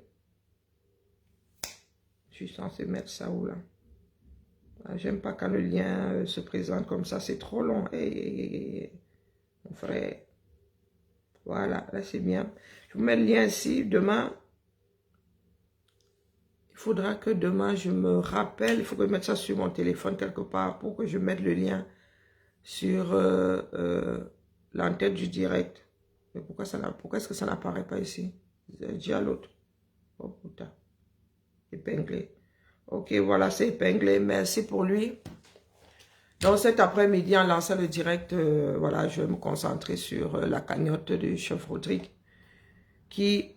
Je suis censé mettre ça où là? J'aime pas quand le lien se présente comme ça, c'est trop long. Mon frère. Voilà, là c'est bien. Je vous mets le lien ici. Demain, il faudra que demain je me rappelle. Il faut que je mette ça sur mon téléphone quelque part pour que je mette le lien sur l'entête du direct. Mais pourquoi est-ce que ça n'apparaît pas ici? J'ai dit à l'autre. Oh putain. Épinglé. Ok, voilà, c'est épinglé. Merci pour lui. Donc cet après-midi, en lançant le direct, voilà, je vais me concentrer sur la cagnotte du chef Rodrigue qui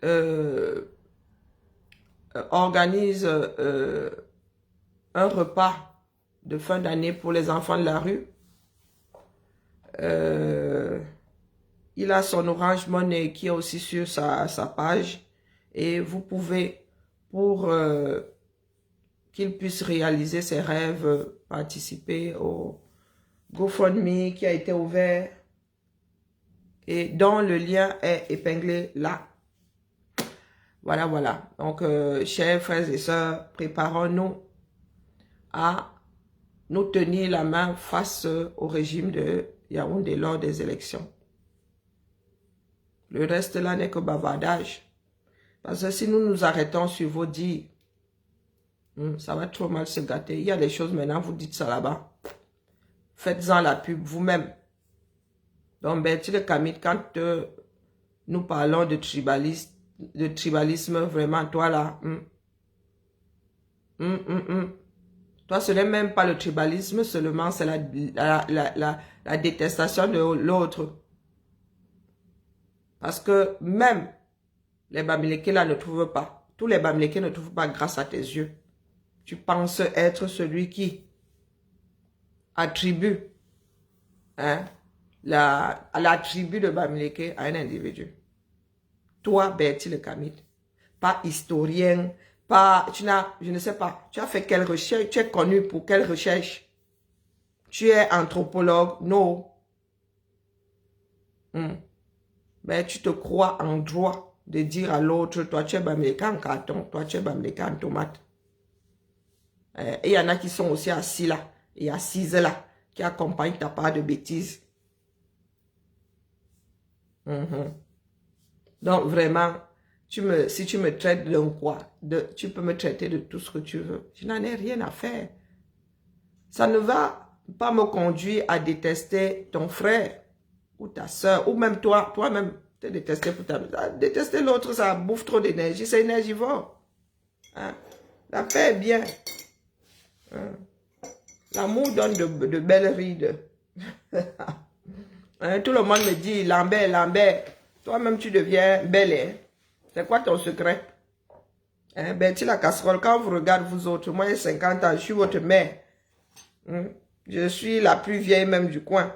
organise un repas de fin d'année pour les enfants de la rue. Il a son Orange Money qui est aussi sur sa page. Et vous pouvez, pour qu'il puisse réaliser ses rêves, participer au GoFundMe qui a été ouvert et dont le lien est épinglé là. Voilà, voilà. Donc, chers frères et sœurs, préparons-nous à nous tenir la main face au régime de Yaoundé lors des élections. Le reste là n'est que bavardage. Parce que si nous nous arrêtons sur vos dires, ça va trop mal se gâter. Il y a des choses maintenant, vous dites ça là-bas. Faites-en la pub vous-même. Donc, Bertie le Kamit, quand nous parlons de tribalisme, vraiment, toi là, toi, ce n'est même pas le tribalisme seulement, c'est la détestation de l'autre. Parce que même les Bamileke là ne trouvent pas. Tous les Bamileke ne trouvent pas grâce à tes yeux. Tu penses être celui qui attribue la tribu de Bamileke à un individu. Toi, Bertie le Kamit, pas historien, pas, je ne sais pas, tu as fait quelle recherche, tu es connu pour quelle recherche? Tu es anthropologue? Non. Mais tu te crois en droit de dire à l'autre, toi tu es Bamileke en carton, toi tu es Bamileke en tomate. Et il y en a qui sont aussi assis là, et assises là, qui accompagnent ta part de bêtises. Donc vraiment, si tu me traites d'un quoi, tu peux me traiter de tout ce que tu veux. Je n'en ai rien à faire. Ça ne va pas me conduire à détester ton frère ou ta soeur, ou même toi-même, te détester pour ta... Détester l'autre, ça bouffe trop d'énergie, c'est énergivore. La paix est bien. L'amour donne de belles rides. Tout le monde me dit, Lambert, Lambert, toi-même tu deviens belle. C'est quoi ton secret? Bertie la casserole, quand vous regardez vous autres, moi j'ai 50 ans, je suis votre mère. Je suis la plus vieille même du coin.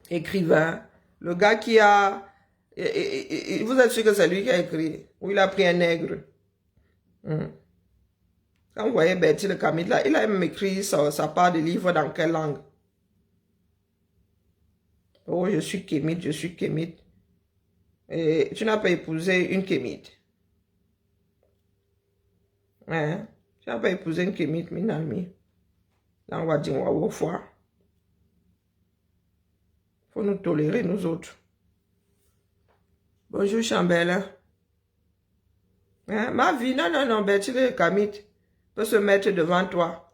Écrivain. Le gars qui a... vous êtes sûr que c'est lui qui a écrit? Ou il a pris un nègre? Quand vous voyez Bertie le Kamit là, il a même écrit sa part de livre dans quelle langue? Oh, je suis Kémite, je suis Kémite. Et tu n'as pas épousé une Kémite. Tu n'as pas épousé une Kémite, Minami. Là, on va dire, on va voir. Faut nous tolérer, nous autres. Bonjour, Chambelle. Ma vie, non, Bertie le Kamit peut se mettre devant toi.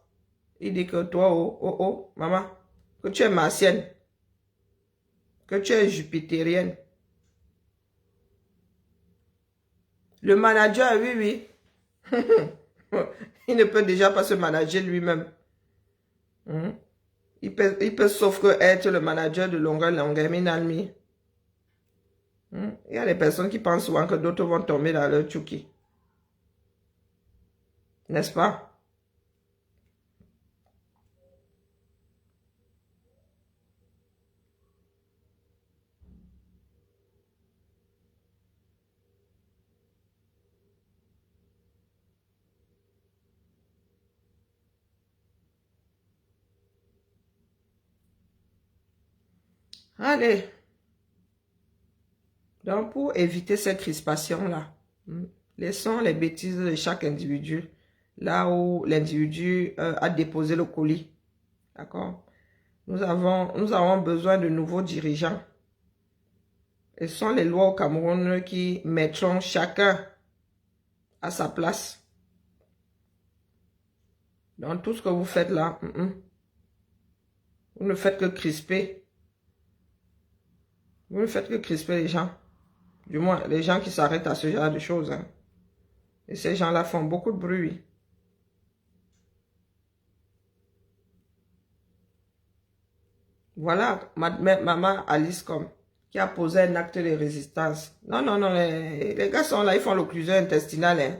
Il dit que toi, oh, maman, que tu es martienne, que tu es jupitérienne. Le manager, oui. Il ne peut déjà pas se manager lui-même. Il peut sauf que être le manager de longueur, Minalmi. Il y a des personnes qui pensent souvent que d'autres vont tomber dans leur tchouki. N'est-ce pas? Allez. Donc, pour éviter cette crispation-là, laissons les bêtises de chaque individu là où l'individu a déposé le colis. D'accord? Nous avons besoin de nouveaux dirigeants. Et ce sont les lois au Cameroun qui mettront chacun à sa place. Donc, tout ce que vous faites là, Vous ne faites que crisper. Vous ne faites que crisper les gens. Du moins, les gens qui s'arrêtent à ce genre de choses. Hein. Et ces gens-là font beaucoup de bruit. Voilà, maman Alice comme qui a posé un acte de résistance. Non, non, non, les gars sont là, ils font l'occlusion intestinale. Hein.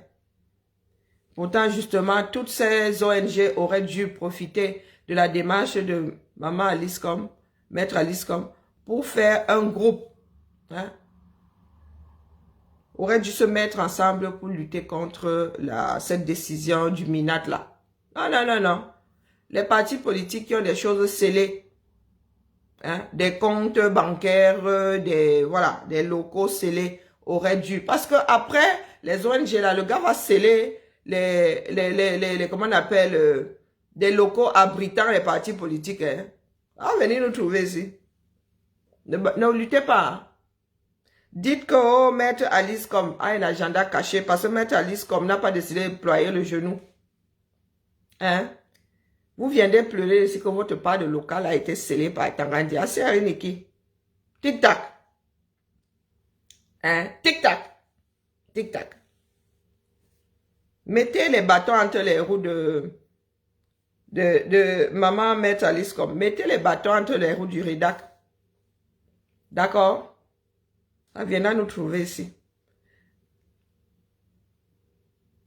Pourtant, justement, toutes ces ONG auraient dû profiter de la démarche de maman Alice comme, maître Alice comme, pour faire un groupe. Hein. Auraient dû se mettre ensemble pour lutter contre cette décision du MINAT là. Non, non, non, non. Les partis politiques qui ont des choses scellées, hein, des comptes bancaires, voilà, des locaux scellés auraient dû. Parce que après les ONG là, le gars va sceller comment on appelle, des locaux abritant les partis politiques. Hein. Ah, venez nous trouver ici. Ne luttez pas. Hein. Dites que oh, Maître Alice comme a un agenda caché parce que Maître Alice comme n'a pas décidé de déployer le genou. Hein? Vous viendrez pleurer ici que votre part de local a été scellé par Tangandi. Ah, c'est Ariniki. Tic-tac. Hein? Tic-tac. Tic-tac. Mettez les bâtons entre les roues de maman Maître Alice comme. Mettez les bâtons entre les roues du rédac. D'accord? Elle viendra nous trouver ici.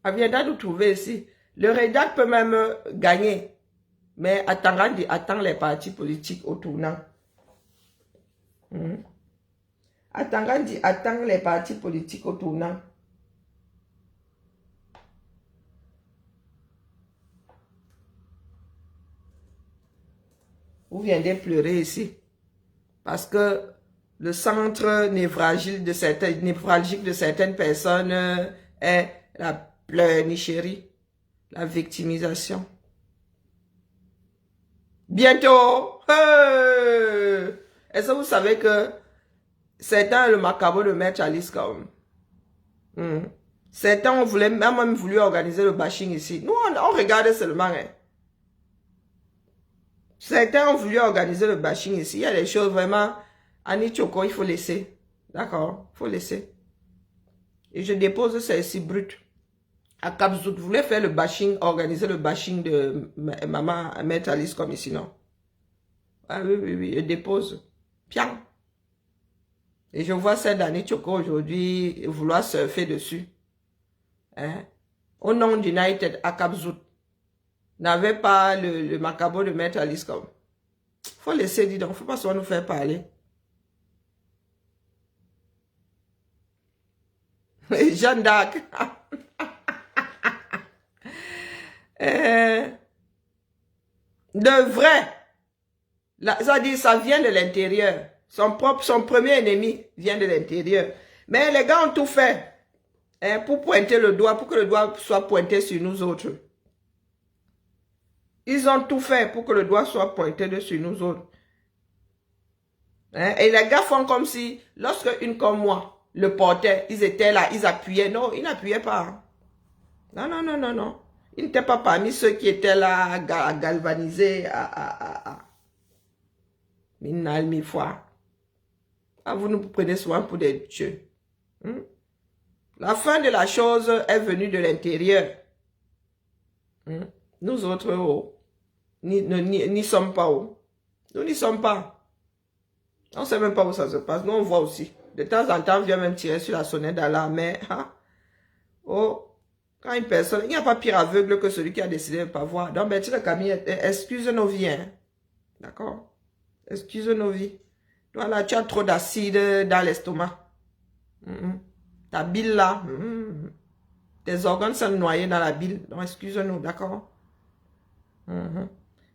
Elle viendra nous trouver ici. Le rédac peut même gagner. Mais Tangandi attend les partis politiques au tournant. Tangandi attend les partis politiques au tournant. Vous viendrez pleurer ici. Parce que le centre névralgique de certaines personnes est la pleurnichérie, la victimisation. Bientôt, est-ce que vous savez que certains le macabre de Maître Alice comme certains ont même voulu organiser le bashing ici. Nous, on regardait seulement. Hein. Certains ont voulu organiser le bashing ici. Il y a des choses vraiment... Annie Choko, il faut laisser. D'accord? Il faut laisser. Et je dépose celle-ci brute. À Kapzout, vous voulez faire le bashing, organiser le bashing de maman Maître Alice comme ici, non? Ah oui, oui, oui, je dépose. Piang. Et je vois celle d'Annie Choko aujourd'hui vouloir surfer dessus. Hein? Au nom d'United, à Kapzout. N'avait pas le macabre de Maître Alice comme. Faut laisser, dis donc. Faut pas seulement nous faire parler. Jeanne d'Arc. De vrai. Ça dit, ça vient de l'intérieur. Son premier ennemi vient de l'intérieur. Mais les gars ont tout fait pour pointer le doigt, pour que le doigt soit pointé sur nous autres. Ils ont tout fait pour que le doigt soit pointé sur nous autres. Et les gars font comme si, lorsque une comme moi le portait, ils étaient là, ils appuyaient. Non, ils n'appuyaient pas. Non, non, non, non, non. Ils n'étaient pas parmi ceux qui étaient là à galvaniser, mille fois. Ah, vous nous prenez souvent pour des dieux. La fin de la chose est venue de l'intérieur. Nous autres, oh, n'y sommes pas. Oh. Nous n'y sommes pas. On ne sait même pas où ça se passe. Nous, on voit aussi. De temps en temps, on vient même tirer sur la sonnette d'alarme. Mais, oh, quand une personne... Il n'y a pas pire aveugle que celui qui a décidé de ne pas voir. Donc, Betty le Camille, excuse nos vies. Hein. D'accord? Excuse nos vies. Voilà, tu as trop d'acide dans l'estomac. Ta bile là. Tes organes sont noyés dans la bile. Donc, excuse-nous. D'accord?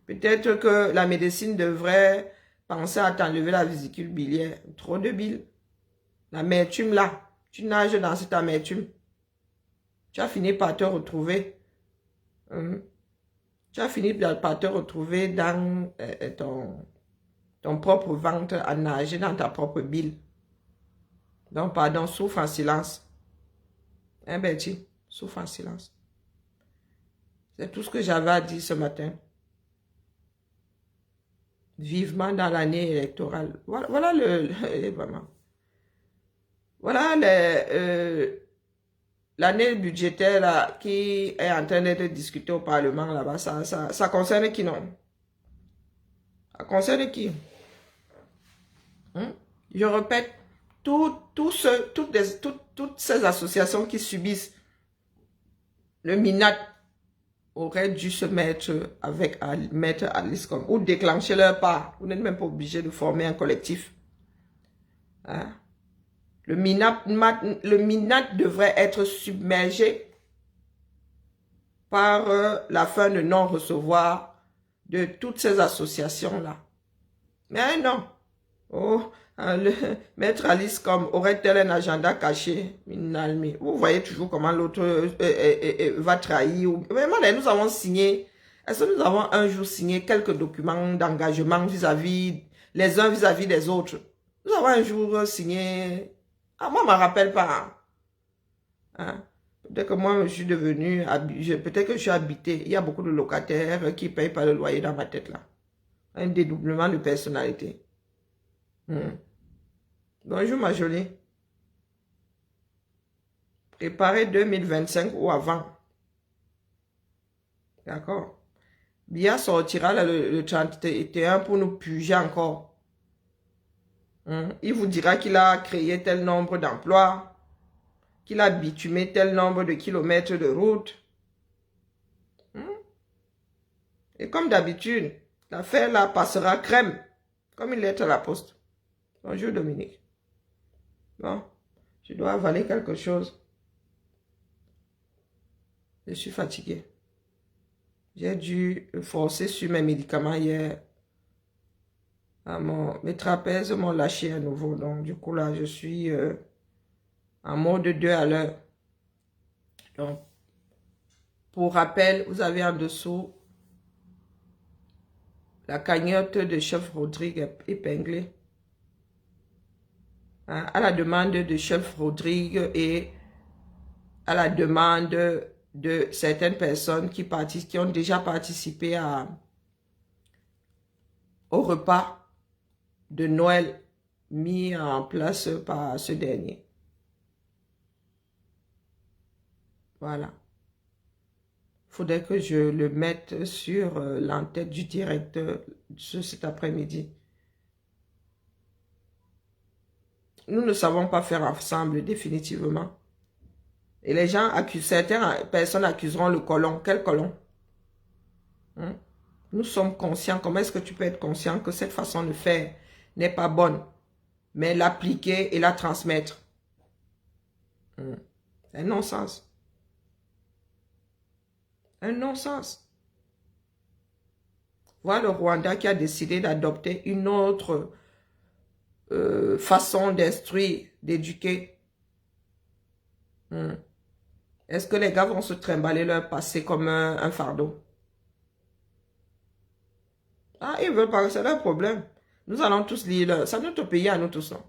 Peut-être que la médecine devrait... Pensez à t'enlever la vésicule biliaire. Trop de bile. L'amertume là. Tu nages dans cette amertume. Tu as fini par te retrouver. Tu as fini par te retrouver dans ton propre ventre à nager dans ta propre bile. Donc, pardon, souffre en silence. Hein, Betty? Souffre en silence. C'est tout ce que j'avais à dire ce matin. vivement dans l'année électorale. Voilà vraiment. Voilà l'année budgétaire là, qui est en train d'être discutée au Parlement là-bas. Ça concerne qui, non? Ça concerne qui? Hein? Je répète, toutes ces associations qui subissent le MINAT auraient dû se mettre avec Maître Alice Combes ou déclencher leur part. Vous n'êtes même pas obligé de former un collectif. Hein? Le MINAT devrait être submergé par la fin de non-recevoir de toutes ces associations-là. Mais non. Oh, Maître Alice Combes aurait-elle un agenda caché? Vous voyez toujours comment l'autre va trahir. Vraiment, nous avons signé. Est-ce que nous avons un jour signé quelques documents d'engagement vis-à-vis, les uns vis-à-vis des autres? Nous avons un jour signé. Ah, moi, je ne me rappelle pas. Hein? Peut-être que moi, je suis devenu, peut-être que je suis habité. Il y a beaucoup de locataires qui ne payent pas le loyer dans ma tête là. Un dédoublement de personnalité. Bonjour ma jolie. Préparez 2025 ou avant. D'accord. Bia sortira le 31 pour nous puger encore. Il vous dira qu'il a créé tel nombre d'emplois, qu'il a bitumé tel nombre de kilomètres de route. Et comme d'habitude, l'affaire là passera crème, comme il est à la poste. Bonjour Dominique. Bon, je dois avaler quelque chose. Je suis fatiguée. J'ai dû forcer sur mes médicaments hier. Mes trapèzes m'ont lâché à nouveau. Donc, du coup, là, je suis en mode 2 à l'heure. Donc, pour rappel, vous avez en dessous la cagnotte de Chef Rodrigue épinglée. Hein, à la demande de Chef Rodrigue et à la demande de certaines personnes qui ont déjà participé au repas de Noël mis en place par ce dernier. Voilà. Il faudrait que je le mette sur l'entête du direct cet après-midi. Nous ne savons pas faire ensemble définitivement. Et les gens accusent, certaines personnes accuseront le colon. Quel colon? Nous sommes conscients. Comment est-ce que tu peux être conscient que cette façon de faire n'est pas bonne, mais l'appliquer et la transmettre? C'est un non-sens. Un non-sens. Voilà le Rwanda qui a décidé d'adopter une autre façon d'instruire, d'éduquer. Est-ce que les gars vont se trimballer leur passé comme un fardeau? Ah, ils veulent pas, c'est leur problème. Nous allons tous lire, c'est notre pays à nous tous, non?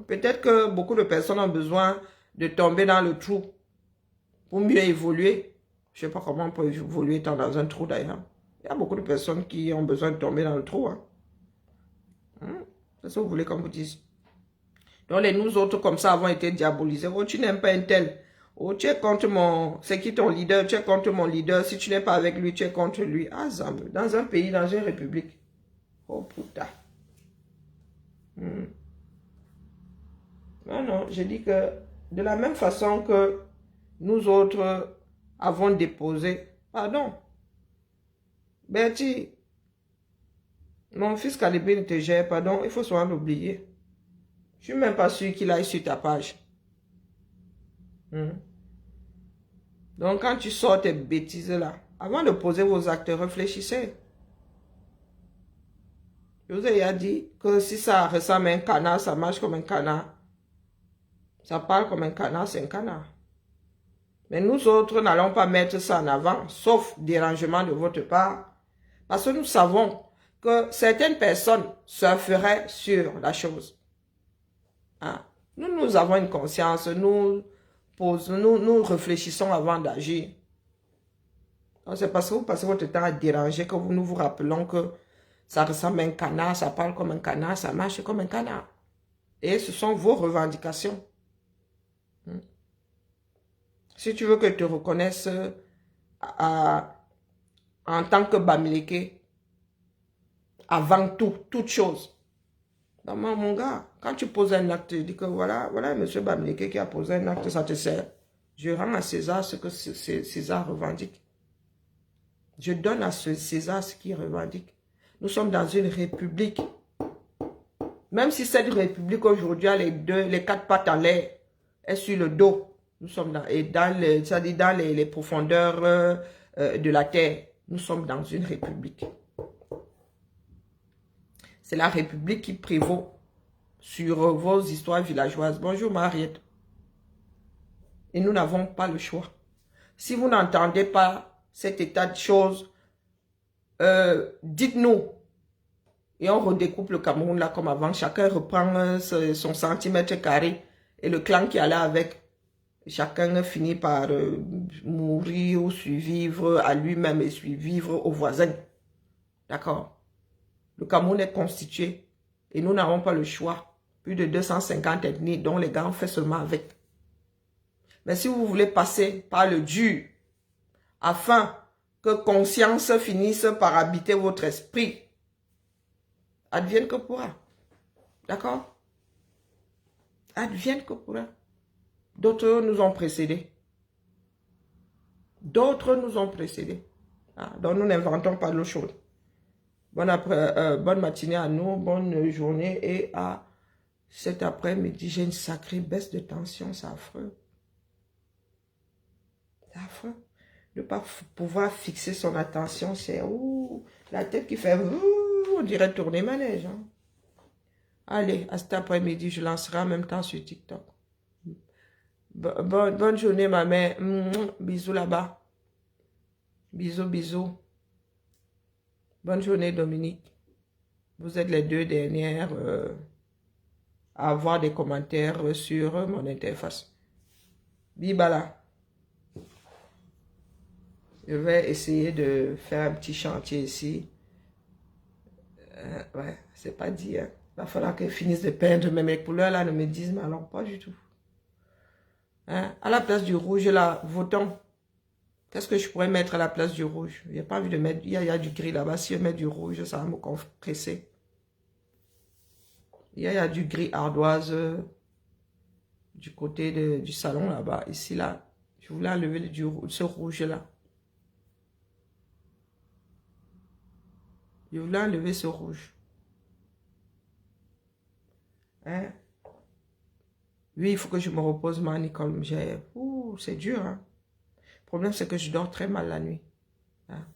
Peut-être que beaucoup de personnes ont besoin de tomber dans le trou pour mieux évoluer. Je ne sais pas comment on peut évoluer étant dans un trou d'ailleurs. Il y a beaucoup de personnes qui ont besoin de tomber dans le trou. C'est ce que vous voulez qu'on vous dise. Donc les nous autres comme ça avons été diabolisés. Oh, tu n'aimes pas un tel. Oh, tu es contre mon... C'est qui ton leader? Tu es contre mon leader. Si tu n'es pas avec lui, tu es contre lui. Ah, Zambe. Dans un pays, dans une république. Oh, putain. Non, non. Je dis que de la même façon que nous autres avons déposé... Pardon. Bertie. Mon fils Calibé ne te gère pas. Donc, il faut souvent l'oublier. Je ne suis même pas sûr qu'il aille sur ta page. Donc, quand tu sors tes bêtises là, avant de poser vos actes, réfléchissez. Je vous ai déjà dit que si ça ressemble à un canard, ça marche comme un canard. Ça parle comme un canard, c'est un canard. Mais nous autres n'allons pas mettre ça en avant, sauf dérangement de votre part. Parce que nous savons que certaines personnes surferaient sur la chose. Nous avons une conscience, nous réfléchissons avant d'agir. C'est parce que vous passez votre temps à déranger que nous vous rappelons que Ça ressemble à un canard, ça parle comme un canard, ça marche comme un canard. Et ce sont vos revendications. Si tu veux que je te reconnaisse en tant que Bamileke, avant tout, toute chose. Non, mon gars, quand tu poses un acte, tu dis que voilà M. Bamileke qui a posé un acte, ça te sert. Je rends à César ce que César revendique. Je donne à César ce qu'il revendique. Nous sommes dans une république. Même si cette république aujourd'hui a les quatre pattes en l'air, est sur le dos. Nous sommes dans les profondeurs de la terre. Nous sommes dans une république. C'est la république qui prévaut sur vos histoires villageoises. Bonjour Mariette. Et nous n'avons pas le choix. Si vous n'entendez pas cet état de choses, dites-nous. Et on redécoupe le Cameroun là comme avant. Chacun reprend son centimètre carré. Et le clan qui allait avec, chacun finit par mourir ou survivre à lui-même et survivre aux voisins. D'accord? Le Cameroun est constitué et nous n'avons pas le choix. Plus de 250 ethnies dont les gars ont fait seulement avec. Mais si vous voulez passer par le dur, afin que conscience finisse par habiter votre esprit, advienne que pourra. D'accord? Advienne que pourra. D'autres nous ont précédés. D'autres nous ont précédés. Ah, donc nous n'inventons pas de l'eau chaude. Bonne matinée à nous, bonne journée. Et à cet après-midi, j'ai une sacrée baisse de tension, c'est affreux. C'est affreux. Ne pas pouvoir fixer son attention, c'est la tête qui fait on dirait tourner manège. Hein. Allez, à cet après-midi, je lancerai en même temps sur TikTok. Bonne journée, ma mère. Bisous là-bas. Bisous, bisous. Bonne journée, Dominique. Vous êtes les deux dernières à avoir des commentaires sur mon interface. Bibala. Je vais essayer de faire un petit chantier ici. Ouais, c'est pas dit. Hein. Il va falloir que je finisse de peindre, mais mes couleurs là ne me disent, mais alors pas du tout. Hein? À la place du rouge là, votons. Qu'est-ce que je pourrais mettre à la place du rouge? Il n'y a pas envie de mettre, il y a du gris là-bas. Si je mets du rouge, ça va me compresser. Il y a du gris ardoise du côté du salon là-bas. Ici là, je voulais enlever ce rouge là. Je voulais enlever ce rouge. Hein? Oui, il faut que je me repose, Nicole. C'est dur. Hein? Le problème, c'est que je dors très mal la nuit. Hein?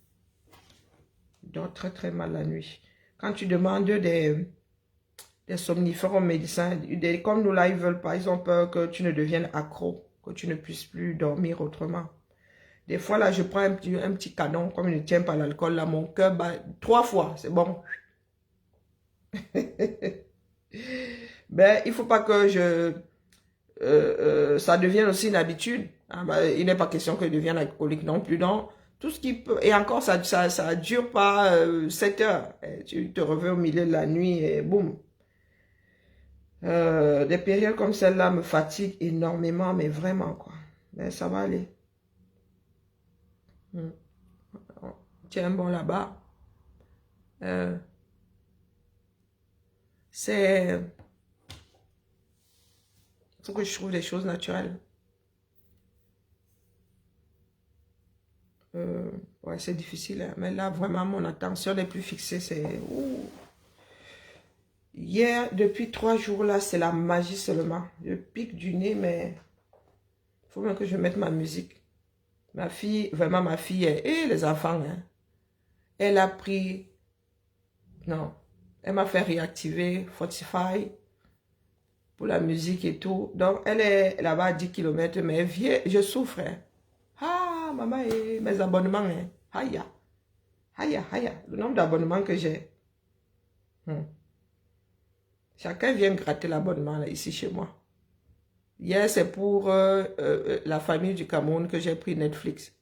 Je dors très, très mal la nuit. Quand tu demandes des somnifères aux médecins, comme nous là, ils veulent pas, ils ont peur que tu ne deviennes accro, que tu ne puisses plus dormir autrement. Des fois, là, je prends un petit canon, comme je ne tiens pas l'alcool, là, mon cœur bat 3 fois, c'est bon. Ben, il ne faut pas que ça devienne aussi une habitude. Hein, ben, il n'est pas question que je devienne alcoolique non plus. Donc, tout ce qui peut... Et encore, ça ne dure pas 7 heures. Et tu te réveilles au milieu de la nuit et boum. Des périodes comme celle-là me fatiguent énormément, mais vraiment, quoi. Mais ça va aller. Tiens bon là-bas. Il faut que je trouve des choses naturelles. Ouais, c'est difficile. Hein. Mais là, vraiment, mon attention n'est plus fixée. C'est... Hier, depuis 3 jours, là, c'est la magie seulement. Je pique du nez, mais il faut même que je mette ma musique. Ma fille, vraiment ma fille, et les enfants, hein, elle a pris, non, elle m'a fait réactiver Spotify pour la musique et tout. Donc, elle est là-bas à 10 km, mais elle vient, je souffre. Hein. Ah, maman, mes abonnements, hein. Aïe, aïe, aïe, le nombre d'abonnements que j'ai. Chacun vient gratter l'abonnement ici chez moi. Hier, c'est pour la famille du Cameroun que j'ai pris Netflix.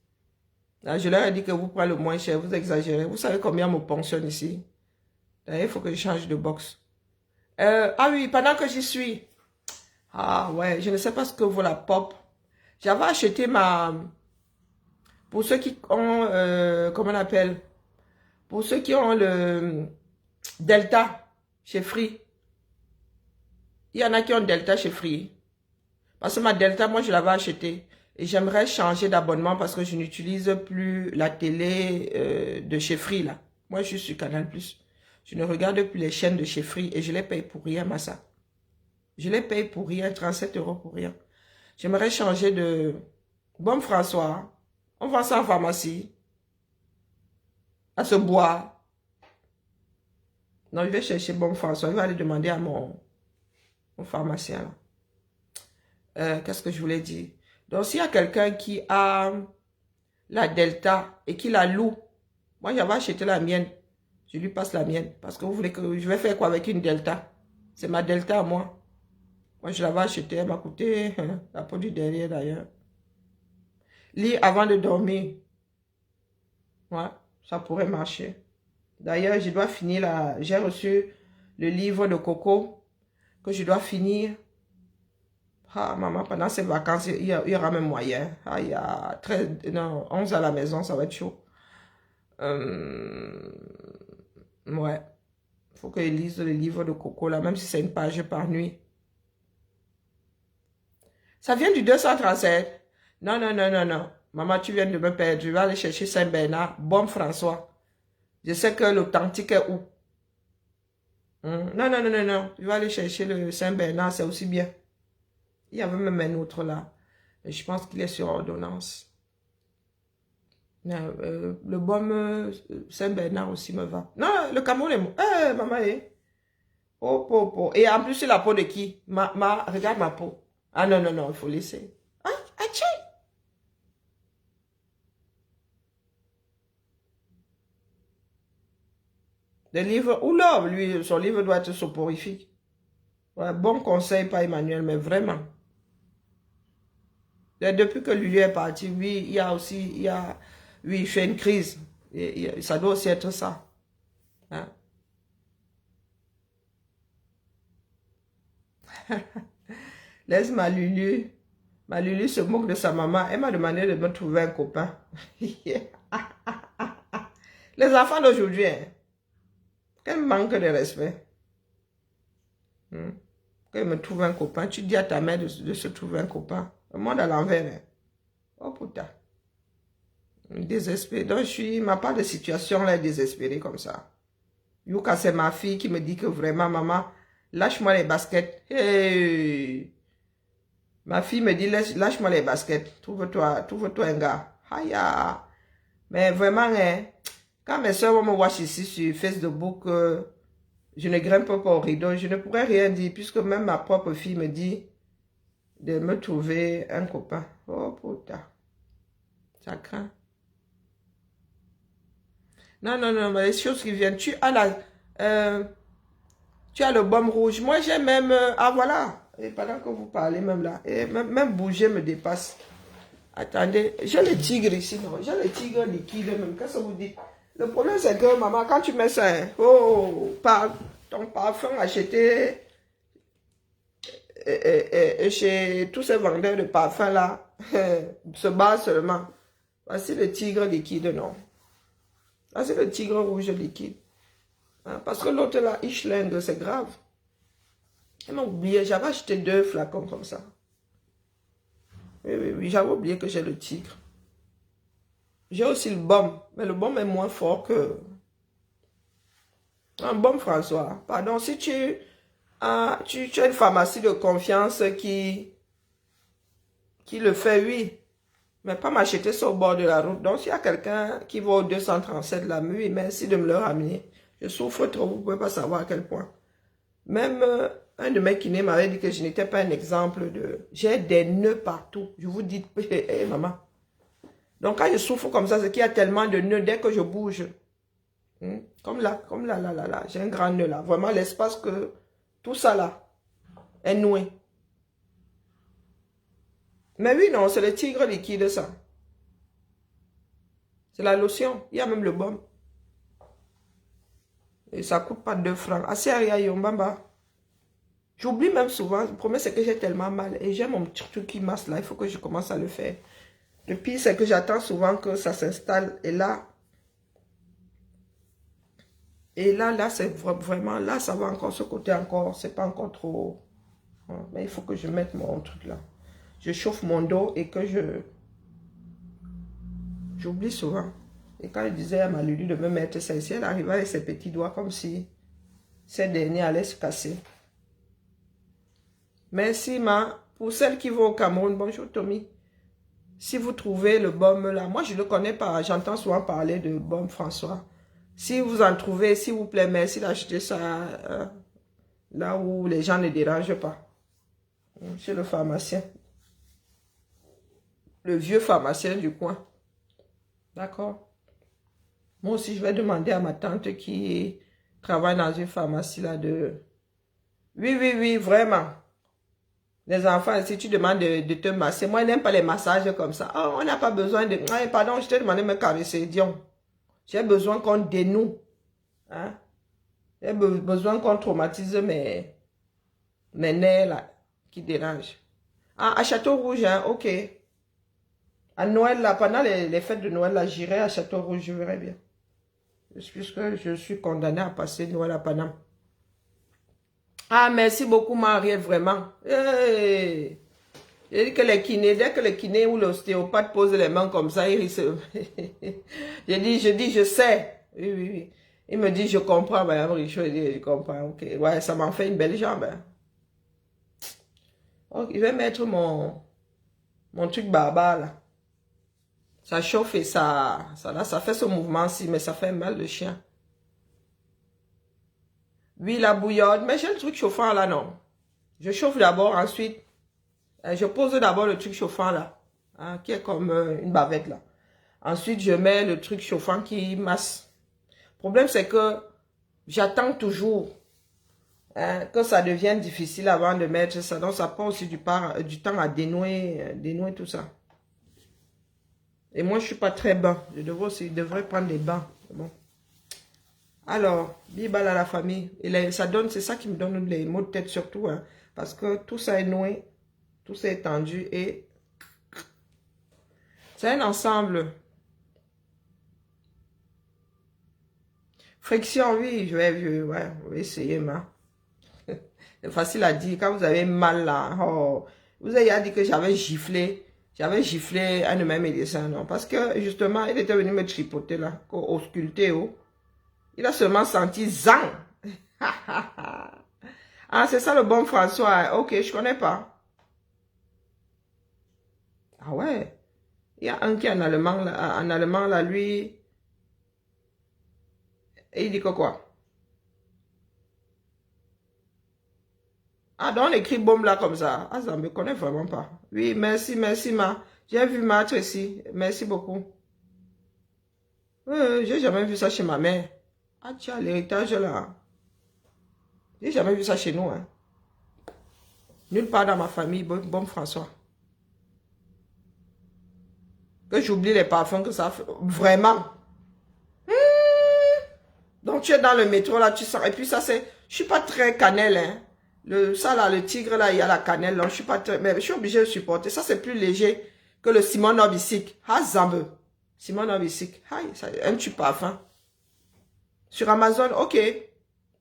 Là, je leur ai dit que vous prenez le moins cher, vous exagérez. Vous savez combien me pensionne ici? D'ailleurs, il faut que je change de box. Ah oui, pendant que j'y suis. Ah ouais, je ne sais pas ce que vaut la pop. J'avais acheté ma... Pour ceux qui ont... comment on appelle? Pour ceux qui ont le Delta chez Free. Il y en a qui ont Delta chez Free. Parce que ma Delta, moi, je l'avais acheté. Et j'aimerais changer d'abonnement parce que je n'utilise plus la télé de chez Free, là. Moi, je suis sur Canal+. Je ne regarde plus les chaînes de chez Free et je les paye pour rien, Massa. Je les paye pour rien, 37 € pour rien. J'aimerais changer de... Bon François, on vend ça en pharmacie. À se boire. Non, je vais chercher Bon François. Je vais aller demander à mon pharmacien, là. Qu'est-ce que je voulais dire? Donc, s'il y a quelqu'un qui a la Delta et qui la loue, moi, j'avais acheté la mienne. Je lui passe la mienne. Parce que vous voulez que je vais faire quoi avec une Delta? C'est ma Delta à moi. Moi, je l'avais acheté. Elle m'a coûté la peau du derrière, d'ailleurs. Lis avant de dormir. Ouais, ça pourrait marcher. D'ailleurs, je dois finir là. J'ai reçu le livre de Coco que je dois finir. Ah, maman, pendant ces vacances, il y aura même moyen. Ah, il y a 13, non, 11 à la maison, ça va être chaud. Ouais. Il faut que je lise le livre de Coco, là, même si c'est une page par nuit. Ça vient du 237. Non, non, non, non, non. Maman, tu viens de me perdre. Je vais aller chercher Saint-Bernard. Bon François. Je sais que l'authentique est où. Non, non, non, non, non. Je vais aller chercher le Saint-Bernard, c'est aussi bien. Il y avait même un autre là. Mais je pense qu'il est sur ordonnance. Le baume Saint-Bernard aussi me va. Non, le Cameroun est bon. Maman, oh, oh, oh. Et en plus, c'est la peau de qui? Regarde ma peau. Ah non, non, non, il faut laisser. Ah, tiens. Le livre, oula, lui, son livre doit être soporifique. Ouais, bon conseil, pas Emmanuel, mais vraiment. Depuis que Lulu est parti, oui, il y a aussi, oui, il fait une crise. Ça doit aussi être ça. Hein? Laisse ma Lulu se moque de sa maman. Elle m'a demandé de me trouver un copain. Les enfants d'aujourd'hui, hein? Quel manque de respect. Qu'elle me trouve un copain. Tu dis à ta mère de se trouver un copain. Le monde à l'envers. Hein? Oh putain. Désespéré. Donc, ma part de situation là est désespérée comme ça. Yuka, c'est ma fille qui me dit que vraiment, maman, lâche-moi les baskets. Hey. Ma fille me dit, lâche-moi les baskets. Trouve-toi un gars. Aïe. Mais vraiment, hein, quand mes soeurs vont me voir ici sur Facebook, je ne grimpe pas au rideau. Je ne pourrais rien dire puisque même ma propre fille me dit de me trouver un copain. Oh putain. Ça craint. Non, non, non, mais les choses qui viennent. Tu as le baume rouge. Moi, j'ai même... ah, voilà. Et pendant que vous parlez, même là, et même bouger me dépasse. Attendez, j'ai le tigre ici, non? J'ai le tigre liquide même. Qu'est-ce que vous dites? Le problème, c'est que, maman, quand tu mets ça, hein, oh, ton parfum acheté chez tous ces vendeurs de parfums là, se base seulement. Voici le tigre liquide, non? Ah, c'est le tigre rouge liquide. Hein, parce que l'autre là, Ishland, c'est grave. Elle m'a oublié, j'avais acheté 2 flacons comme ça. Oui, oui, oui, j'avais oublié que j'ai le tigre. J'ai aussi le baume, mais le baume est moins fort que... Un baume François. Pardon, si tu as une pharmacie de confiance qui le fait, oui. Mais pas m'acheter ça au bord de la route. Donc, s'il y a quelqu'un qui va au 237 là, oui, merci de me le ramener. Je souffre trop, vous ne pouvez pas savoir à quel point. Même un de mes kinés m'avait dit que je n'étais pas un exemple de... J'ai des nœuds partout. Je vous dis, hey, maman. Donc, quand je souffre comme ça, c'est qu'il y a tellement de nœuds dès que je bouge. Comme là, là. J'ai un grand nœud là. Vraiment, l'espace que tout ça là est noué. Mais oui, non, c'est le tigre liquide, ça. C'est la lotion. Il y a même le baume. Et ça coûte pas 2 francs. Assez à Yombamba. J'oublie même souvent. Le problème, c'est que j'ai tellement mal. Et j'ai mon petit truc qui masse là. Il faut que je commence à le faire. Le pire, c'est que j'attends souvent que ça s'installe. Et là, c'est vraiment, là, ça va encore, ce côté encore. C'est pas encore trop. Mais il faut que je mette mon truc là. Je chauffe mon dos et que j'oublie souvent. Et quand je disais à ma Lulu de me mettre ça ici, elle arrivait avec ses petits doigts comme si ces derniers allaient se casser. Merci, ma. Pour celles qui vont au Cameroun, bonjour Tommy. Si vous trouvez le baume là, moi je ne le connais pas, j'entends souvent parler de baume François. Si vous en trouvez, s'il vous plaît, merci d'acheter ça là où les gens ne dérangent pas. Chez le pharmacien. Le vieux pharmacien du coin. D'accord? Moi aussi, je vais demander à ma tante qui travaille dans une pharmacie là de... Oui, oui, oui, vraiment. Les enfants, si tu demandes de te masser, moi, je n'aime pas les massages comme ça. Oh, on n'a pas besoin de... Ah, pardon, je t'ai demandé de me caresser, Dion. J'ai besoin qu'on dénoue. Hein? J'ai besoin qu'on traumatise mes nerfs là, qui dérangent. Ah, à Château Rouge, hein, ok. À Noël, là, pendant les fêtes de Noël, là, j'irai à Château Rouge, je verrai bien. Puisque je suis condamnée à passer Noël à Paname. Ah, merci beaucoup, Mariette, vraiment. Hey. J'ai dit que les kinés, dès que les kinés ou l'ostéopathe posent les mains comme ça, ils risquent. Je dis, je sais. Oui, oui, oui. Il me dit, je comprends, Madame Richaud. Il dit, je comprends, ok. Ouais, ça m'en fait une belle jambe. Hein. Ok, je vais mettre mon truc barbare, là. Ça chauffe et ça fait ce mouvement-ci, mais ça fait mal le chien. Oui, la bouillotte, mais j'ai le truc chauffant là, non. Je chauffe d'abord, ensuite, je pose d'abord le truc chauffant là, hein, qui est comme une bavette là. Ensuite, je mets le truc chauffant qui masse. Le problème, c'est que j'attends toujours que ça devienne difficile avant de mettre ça. Donc, ça prend aussi du temps à dénouer tout ça. Et moi, je ne suis pas très bain. Je devrais prendre des bains. Bon. Alors, bibal à la famille. Et c'est ça qui me donne les maux de tête surtout. Hein, parce que tout ça est noué, tout ça est tendu et c'est un ensemble. Friction, oui, je vais essayer, mais c'est facile à dire. Quand vous avez mal là, oh, vous avez dit que j'avais giflé un de mes médecins, non? Parce que justement, il était venu me tripoter là, ausculter, oh. Il a seulement senti zang. Ah, c'est ça le bon François. Ok, je connais pas. Ah ouais. Il y a un qui est en allemand là, lui. Et il dit que quoi? Ah, donc on écrit bombe là comme ça. Ah, ça ne me connaît vraiment pas. Oui, merci, ma. J'ai vu Marthe ici. Merci beaucoup. J'ai jamais vu ça chez ma mère. Ah, tiens, l'héritage là. J'ai jamais vu ça chez nous. Hein. Nulle part dans ma famille, bon François. Que j'oublie les parfums que ça fait. Vraiment. Donc tu es dans le métro là, tu sens. Et puis ça c'est. Je suis pas très cannelle. Hein. Ça là, le tigre là, il y a la cannelle. Donc je suis pas très. Mais je suis obligé de supporter. Ça c'est plus léger que le Simon Norbisic. Ah, Zambe. Simon Norbisic. Un tube parfum. Sur Amazon, ok.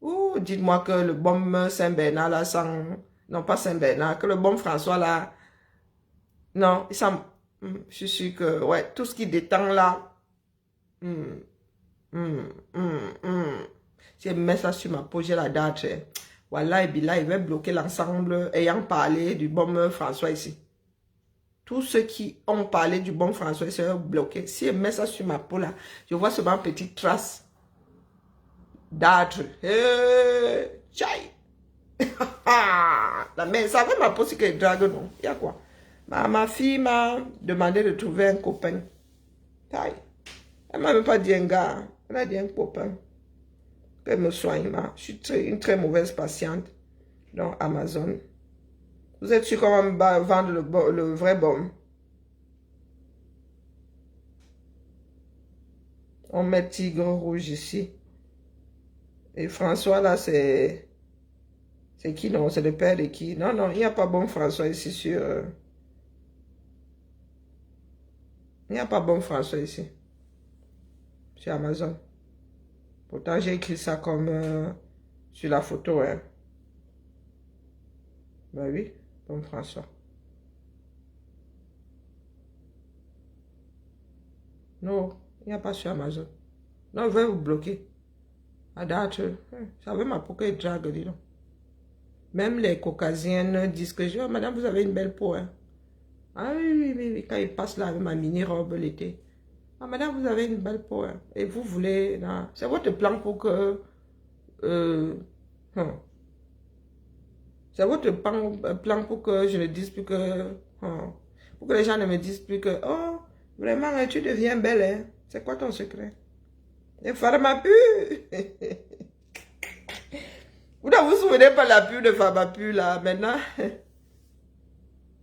Ouh, dites-moi que le baume Saint-Bernard là, non pas Saint-Bernard, que le baume François là. Non, il sent. Je suis sûr que, ouais, tout ce qui détend là. Si elle met ça sur ma peau, j'ai la date. Voilà, et bien là, il va bloquer l'ensemble ayant parlé du bon François ici. Tous ceux qui ont parlé du bon François ici vont bloquer. Si elle met ça sur ma peau là, je vois seulement une petite trace d'âtre. Tchaï! Mais ça va ma peau, c'est qu'elle drague, non? Il y a quoi? Ma fille m'a demandé de trouver un copain. Taille. Elle ne m'a même pas dit un gars. Elle a dit un copain. Qu'elle me soigne. Je suis une très mauvaise patiente. Donc, Amazon. Vous êtes sûr qu'on va vendre le vrai baume? On met tigre rouge ici. Et François, là, c'est... C'est qui, non? C'est le père de qui? Non, non, il n'y a pas bon François ici sur... Il n'y a pas bon François ici. Sur Amazon. Pourtant, j'ai écrit ça comme sur la photo, hein. Ben oui, bon François. Non, il n'y a pas sur Amazon. Non, je vais vous bloquer. À date, ça veut ma peau qu'elle drague, dis donc. Même les caucasiennes disent que oh, madame, vous avez une belle peau, hein. Ah oui, oui, oui, oui, quand ils passent là avec ma mini-robe l'été. Ah, madame, vous avez une belle peau, hein. Et vous voulez, c'est votre plan pour que... hum. C'est votre plan pour que je ne dise plus que... pour que les gens ne me disent plus que... Oh, vraiment, hein, tu deviens belle, hein. C'est quoi ton secret? Et Pharmapu. Vous ne vous souvenez pas de la pub de Pharmapu, là, maintenant?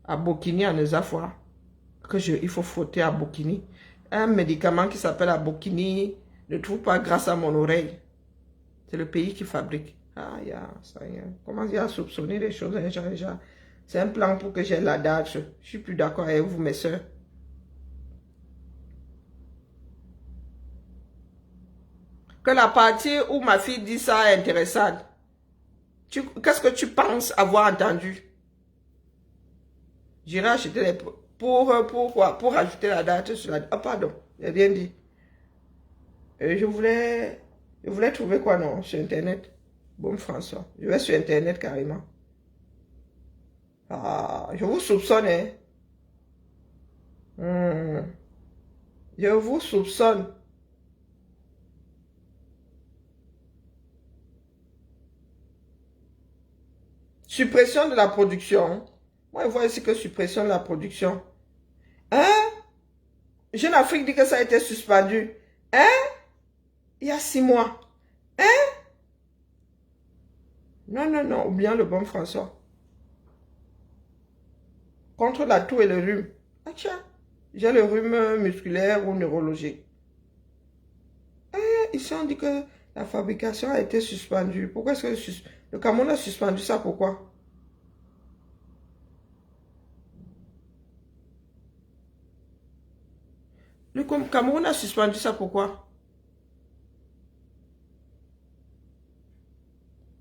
À Bokini, en Ezafoua, il faut frotter à Bokini. Un médicament qui s'appelle Abokini ne trouve pas grâce à mon oreille. C'est le pays qui fabrique. Ah, ça y est. Comment il a soupçonné les choses déjà. C'est un plan pour que j'ai la date. Je ne suis plus d'accord avec vous, mes soeurs. Que la partie où ma fille dit ça est intéressante. Qu'est-ce que tu penses avoir entendu? J'irai acheter les... Pour quoi? Pour ajouter la date sur la... Ah, pardon. J'ai rien dit. Je voulais trouver quoi, non? Sur Internet. Bon, François. Je vais sur Internet carrément. Ah, je vous soupçonne, hein? Je vous soupçonne. Suppression de la production. Moi, je vois ici que suppression de la production. Hein? Jeune Afrique dit que ça a été suspendu. Hein? Il y a 6 mois. Hein? Non, non, non. Oublions le bon François. Contre la toux et le rhume. Ah tiens. J'ai le rhume musculaire ou neurologique. Ici, on dit que la fabrication a été suspendue. Pourquoi est-ce que le Cameroun a suspendu ça? Pourquoi? Le Cameroun a suspendu ça, pourquoi?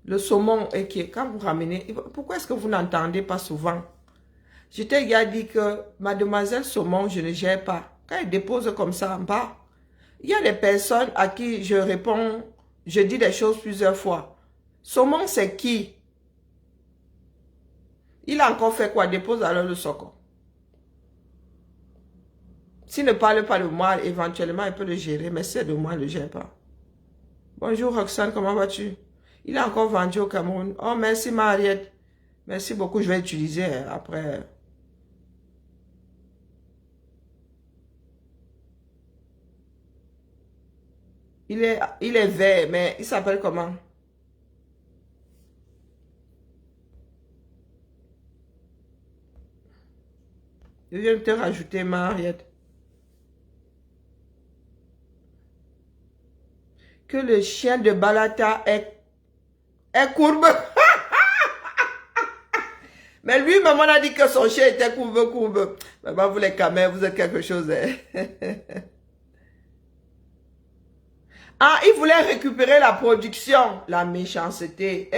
Le saumon, et qui, quand vous ramenez, pourquoi est-ce que vous n'entendez pas souvent? Je t'ai déjà dit que mademoiselle saumon, je ne gère pas. Quand elle dépose comme ça en bas, il y a des personnes à qui je réponds, je dis des choses plusieurs fois. Saumon, c'est qui? Il a encore fait quoi? Dépose alors le socon. S'il ne parle pas de moi, éventuellement, il peut le gérer, mais c'est de moi, il ne le gère pas. Bonjour Roxane, comment vas-tu? Il a encore vendu au Cameroun. Oh, merci Mariette. Merci beaucoup, je vais utiliser après. Il est vert, mais il s'appelle comment? Je viens de te rajouter Mariette. Que le chien de Balata est courbe. Mais lui, maman a dit que son chien était courbe. Maman, vous les camels, vous êtes quelque chose. Hein? Ah, il voulait récupérer la production. La méchanceté.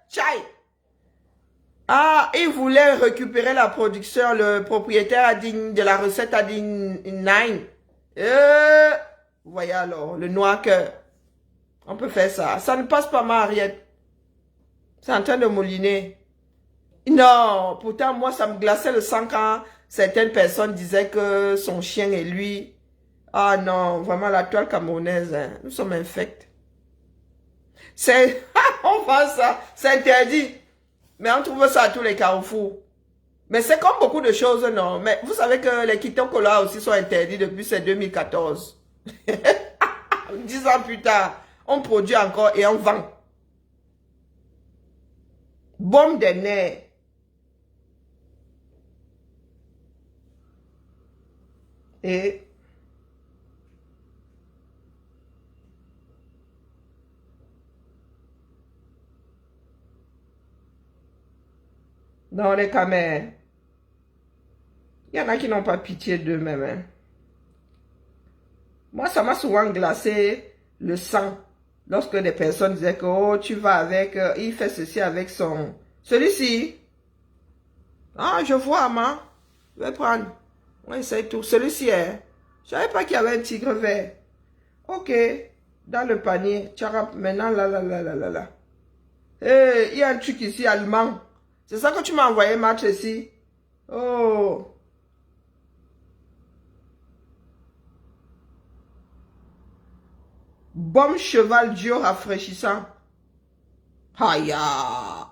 Tchaï. Ah, il voulait récupérer la production. Le propriétaire a dit, de la recette a dit nine. Vous voyez alors, le noir cœur. On peut faire ça. Ça ne passe pas, Mariette. C'est en train de mouliner. Non, pourtant, moi, ça me glaçait le sang quand certaines personnes disaient que son chien et lui... Ah non, vraiment, la toile camerounaise, hein, nous sommes infects. C'est... on fait ça, c'est interdit. Mais on trouve ça à tous les carrefours. Mais c'est comme beaucoup de choses, non. Mais vous savez que les Kitokola aussi sont interdits depuis 2014. 10 ans plus tard, on produit encore et on vend. Bombe des nerfs. Et Dans les camères. Il y en a qui n'ont pas pitié d'eux-mêmes. Hein. Moi, ça m'a souvent glacé le sang. Lorsque des personnes disaient que, oh, tu vas avec, il fait ceci avec son... Celui-ci. Ah, je vois, maman. Je vais prendre. Oui, c'est tout. Celui-ci, hein. Je ne savais pas qu'il y avait un tigre vert. Ok. Dans le panier. Tcharap, maintenant, là. Hey, il y a un truc ici, allemand. C'est ça que tu m'as envoyé, match ici. Oh. Baume cheval duo rafraîchissant. Aïe,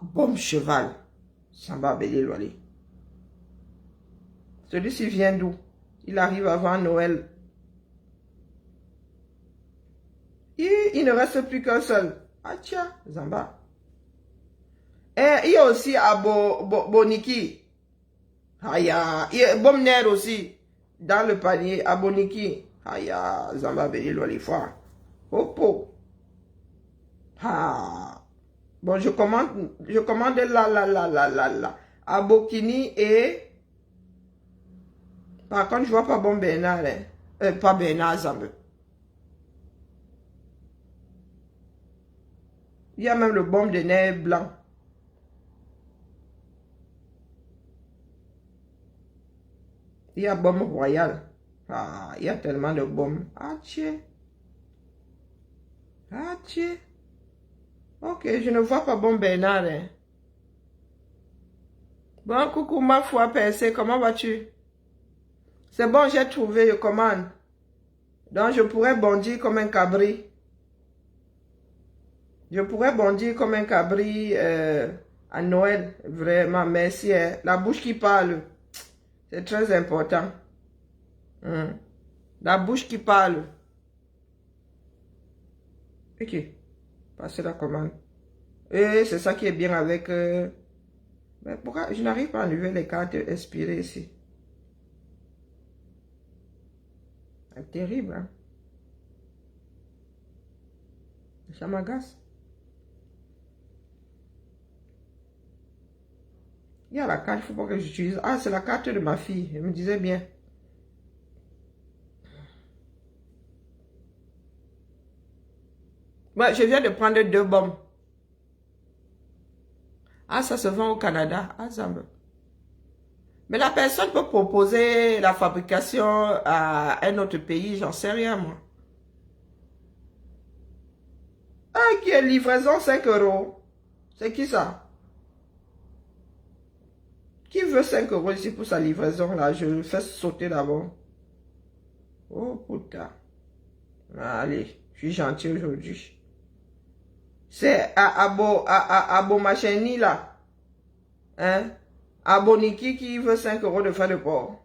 baume cheval. Samba Bélé Loali. Celui-ci vient d'où? Il arrive avant Noël. Il ne reste plus qu'un seul. Ah tiens, Zamba. Et il y a aussi à Boniki. Aïe, il y a Bomner aussi. Dans le panier, à Boniki. Aïe, Zamba Bélé Loali fois. Popo. Ah. Bon, je commande là. À Bokini et... Par contre, je vois pas bon Bernard. Hein. Pas Bernard, Zambé. Il y a même le baume de nez blanc. Il y a baume royal. Ah, il y a tellement de baume. Ah, tiens. Ah, tiens. Ok, je ne vois pas bon Bernard. Hein. Bon, coucou ma foi percée, comment vas-tu? C'est bon, j'ai trouvé, je commande. Donc, je pourrais bondir comme un cabri. Je pourrais bondir comme un cabri à Noël. Vraiment, merci. Hein. La bouche qui parle, c'est très important. La bouche qui parle. Ok. Passez la commande. Et c'est ça qui est bien avec... Mais pourquoi je n'arrive pas à enlever les cartes expirées ici? C'est terrible, hein? Ça m'agace. Il y a la carte, il ne faut pas que j'utilise. Ah, c'est la carte de ma fille. Elle me disait bien. Ouais, je viens de prendre 2 bombes. Ah, ça se vend au Canada. Ah, ça me... Mais la personne peut proposer la fabrication à un autre pays, j'en sais rien, moi. Ah, qui est livraison 5 €. C'est qui ça? Qui veut 5 € ici pour sa livraison, là? Je le fais sauter d'abord. Oh, putain. Allez, je suis gentil aujourd'hui. C'est à Bomacheni, là. Hein? À Boniki qui veut 5 € de frais de port.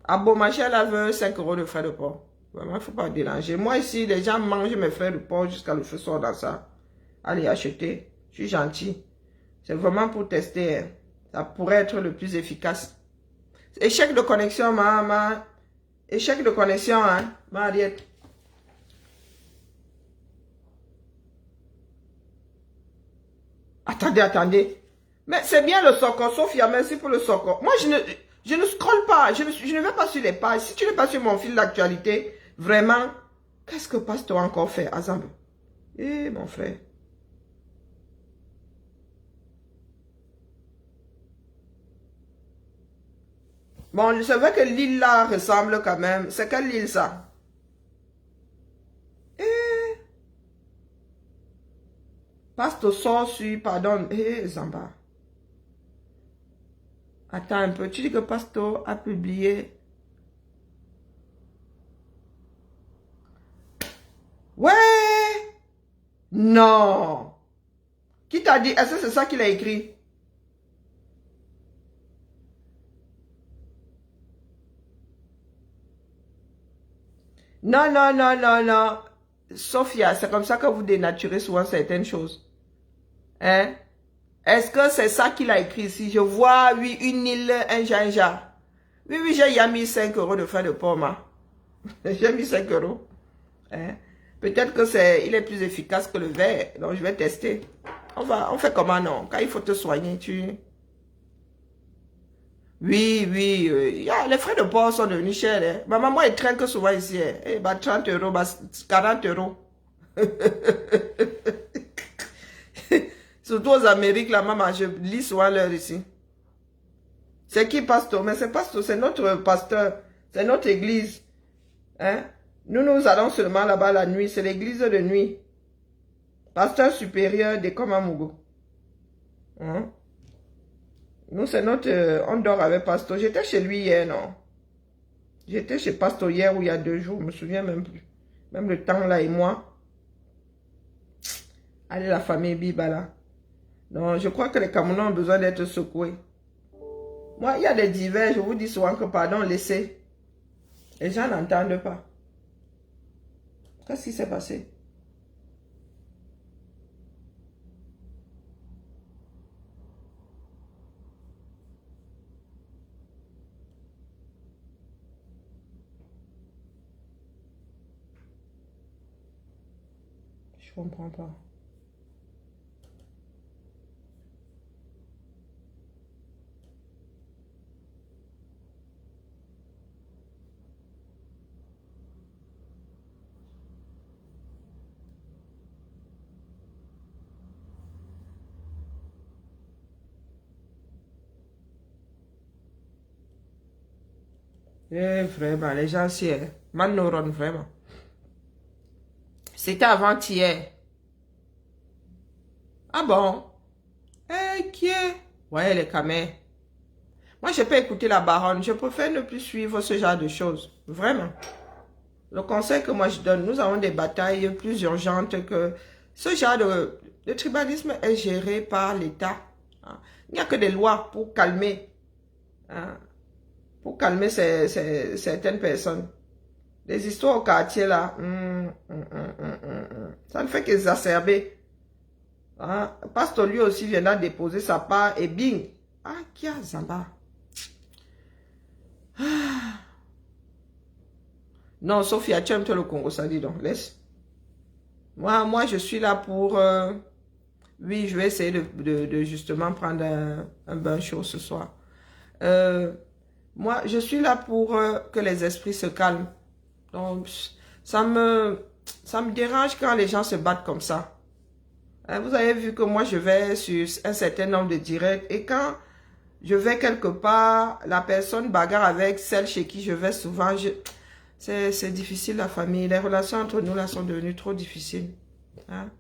À Beaumarchais, elle veut 5 € de frais de port. Vraiment, il ne faut pas déranger. Moi, ici, les gens mangent mes frais de port jusqu'à le feu sort dans ça. Allez, achetez. Je suis gentil. C'est vraiment pour tester. Hein. Ça pourrait être le plus efficace. Échec de connexion, maman. Échec de connexion, hein, Mariette. Attendez. Mais c'est bien le socor, Sophia, merci pour le socor. Moi, je ne scrolle pas, je ne vais pas sur les pages. Si tu n'es pas sur mon fil d'actualité, vraiment, qu'est-ce que Pasteur a encore fait, Azambe? Eh, mon frère. Bon, c'est vrai que l'île là ressemble quand même. C'est quelle île ça? Eh. Pasteur sort sur, pardon, Zamba. Attends un peu, tu dis que Pasteur a publié. Ouais! Non! Qui t'a dit? Est-ce que c'est ça qu'il a écrit? Non. Sophia, c'est comme ça que vous dénaturez souvent certaines choses. Hein? Est-ce que c'est ça qu'il a écrit ici? Je vois, oui, une île, un ginja. Oui, j'ai mis 5 € de frais de port, ma. J'ai mis 5 €. Hein? Peut-être que il est plus efficace que le verre. Donc, je vais tester. On fait comment, non? Quand il faut te soigner, Oui, oui, les frais de port sont devenus chers. Hein. Ma maman, elle traîne que souvent ici. Hein. Eh, bah, 30 euros, bah, 40 euros. Surtout aux Amériques, là, maman, je lis souvent l'heure ici. C'est qui, pasteur? Mais c'est pasteur, c'est notre pasteur. C'est notre église. Hein? Nous allons seulement là-bas la nuit. C'est l'église de nuit. Pasteur supérieur de Komamougou. Hein? Nous, c'est notre... on dort avec pasteur. J'étais chez lui hier, non? J'étais chez pasteur hier ou il y a 2 jours. Je me souviens même plus. Même le temps là et moi. Allez, la famille Biba là. Non, je crois que les Camerounais ont besoin d'être secoués. Moi, il y a des divers, je vous dis souvent que pardon, laissez. Les gens n'entendent pas. Qu'est-ce qui s'est passé? Je comprends pas. Eh, vraiment, les gens, c'est Manoron, vraiment. C'était avant-hier. Ah bon? Eh, qui est? Ouais, les camés. Moi, je peux écouter la baronne. Je préfère ne plus suivre ce genre de choses. Vraiment. Le conseil que moi je donne, nous avons des batailles plus urgentes que... Ce genre de tribalisme est géré par l'État. Hein. Il n'y a que des lois pour calmer. Hein. Pour calmer certaines personnes. Les histoires au quartier là, ça ne fait qu'exacerber. Hein? Pasteur lui aussi viendra déposer sa part et bing. Ah, qui a Zamba? Ah. Non, Sophia, tu aimes le Congo, ça dit donc, laisse. Moi, je suis là pour... oui, je vais essayer de justement prendre un bain chaud ce soir. Moi, je suis là pour que les esprits se calment. Donc, ça me dérange quand les gens se battent comme ça. Hein, vous avez vu que moi, je vais sur un certain nombre de directs et quand je vais quelque part, la personne bagarre avec celle chez qui je vais souvent. C'est difficile la famille. Les relations entre nous là sont devenues trop difficiles. Hein?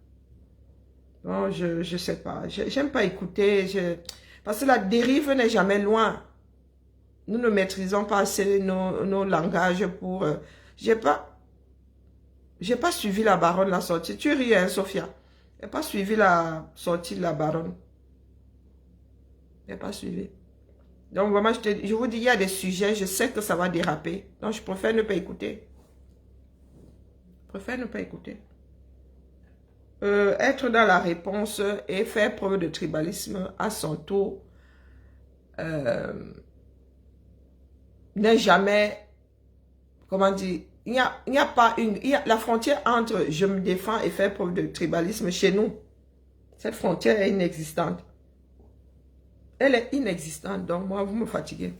Bon, je sais pas. J'aime pas écouter. Parce que la dérive n'est jamais loin. Nous ne maîtrisons pas assez nos langages pour... J'ai pas suivi la baronne la sortie. Tu ris, hein, Sophia? J'ai pas suivi la sortie de la baronne. J'ai pas suivi. Donc vraiment, je vous dis, il y a des sujets, je sais que ça va déraper. Donc je préfère ne pas écouter. Je préfère ne pas écouter. Être dans la réponse et faire preuve de tribalisme à son tour n'est jamais, comment dire, il n'y a pas la frontière entre je me défends et faire preuve de tribalisme chez nous. Cette frontière est inexistante. Elle est inexistante, donc moi, vous me fatiguez.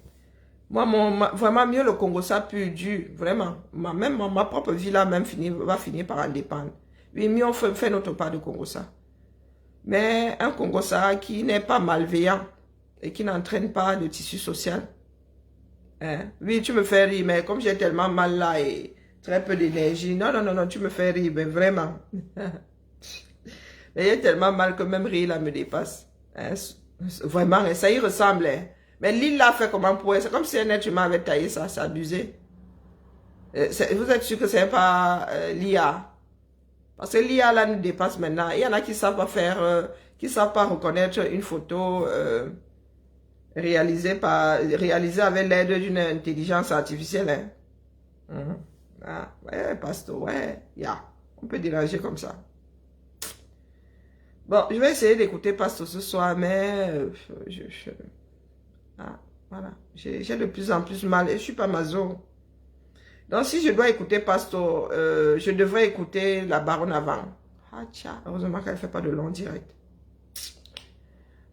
Moi, vraiment mieux le Congo, ça pur dur, vraiment. Même ma propre vie là, même va finir par en dépendre. Oui, mieux on fait notre part de Congo ça. Mais un Congo ça qui n'est pas malveillant et qui n'entraîne pas de tissu social. Hein? Oui, tu me fais rire, mais comme j'ai tellement mal là et très peu d'énergie, non, tu me fais rire, mais vraiment. Mais j'ai tellement mal que même rire là me dépasse. Hein? Vraiment, ça y ressemble. Hein? Mais l'île là fait comment pour... C'est comme si un être humain avait taillé ça, c'est abusé. Vous êtes sûr que c'est pas l'IA? Parce que l'IA là nous dépasse maintenant. Il y en a qui savent pas faire, qui savent pas reconnaître une photo réalisée avec l'aide d'une intelligence artificielle. Hein? Ah, ouais, pasteur, ouais, on peut déranger comme ça. Bon, je vais essayer d'écouter pasteur ce soir, mais voilà, j'ai de plus en plus mal et je suis pas maso. Donc, si je dois écouter Pastor, je devrais écouter la baronne avant. Ah, tcha, heureusement qu'elle ne fait pas de long direct.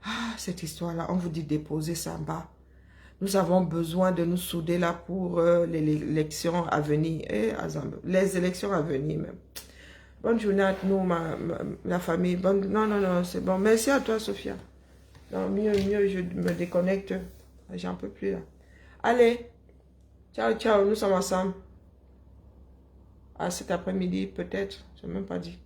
Ah, cette histoire-là, on vous dit déposer ça en bas. Nous avons besoin de nous souder là pour les élections à venir. Les élections à venir même. Bonne journée à nous, la famille. Non, non, non, c'est bon. Merci à toi, Sophia. Non, mieux, je me déconnecte. J'en peux plus là. Allez. Ciao, ciao. Nous sommes ensemble. À cet après-midi, peut-être. Je n'ai même pas dit.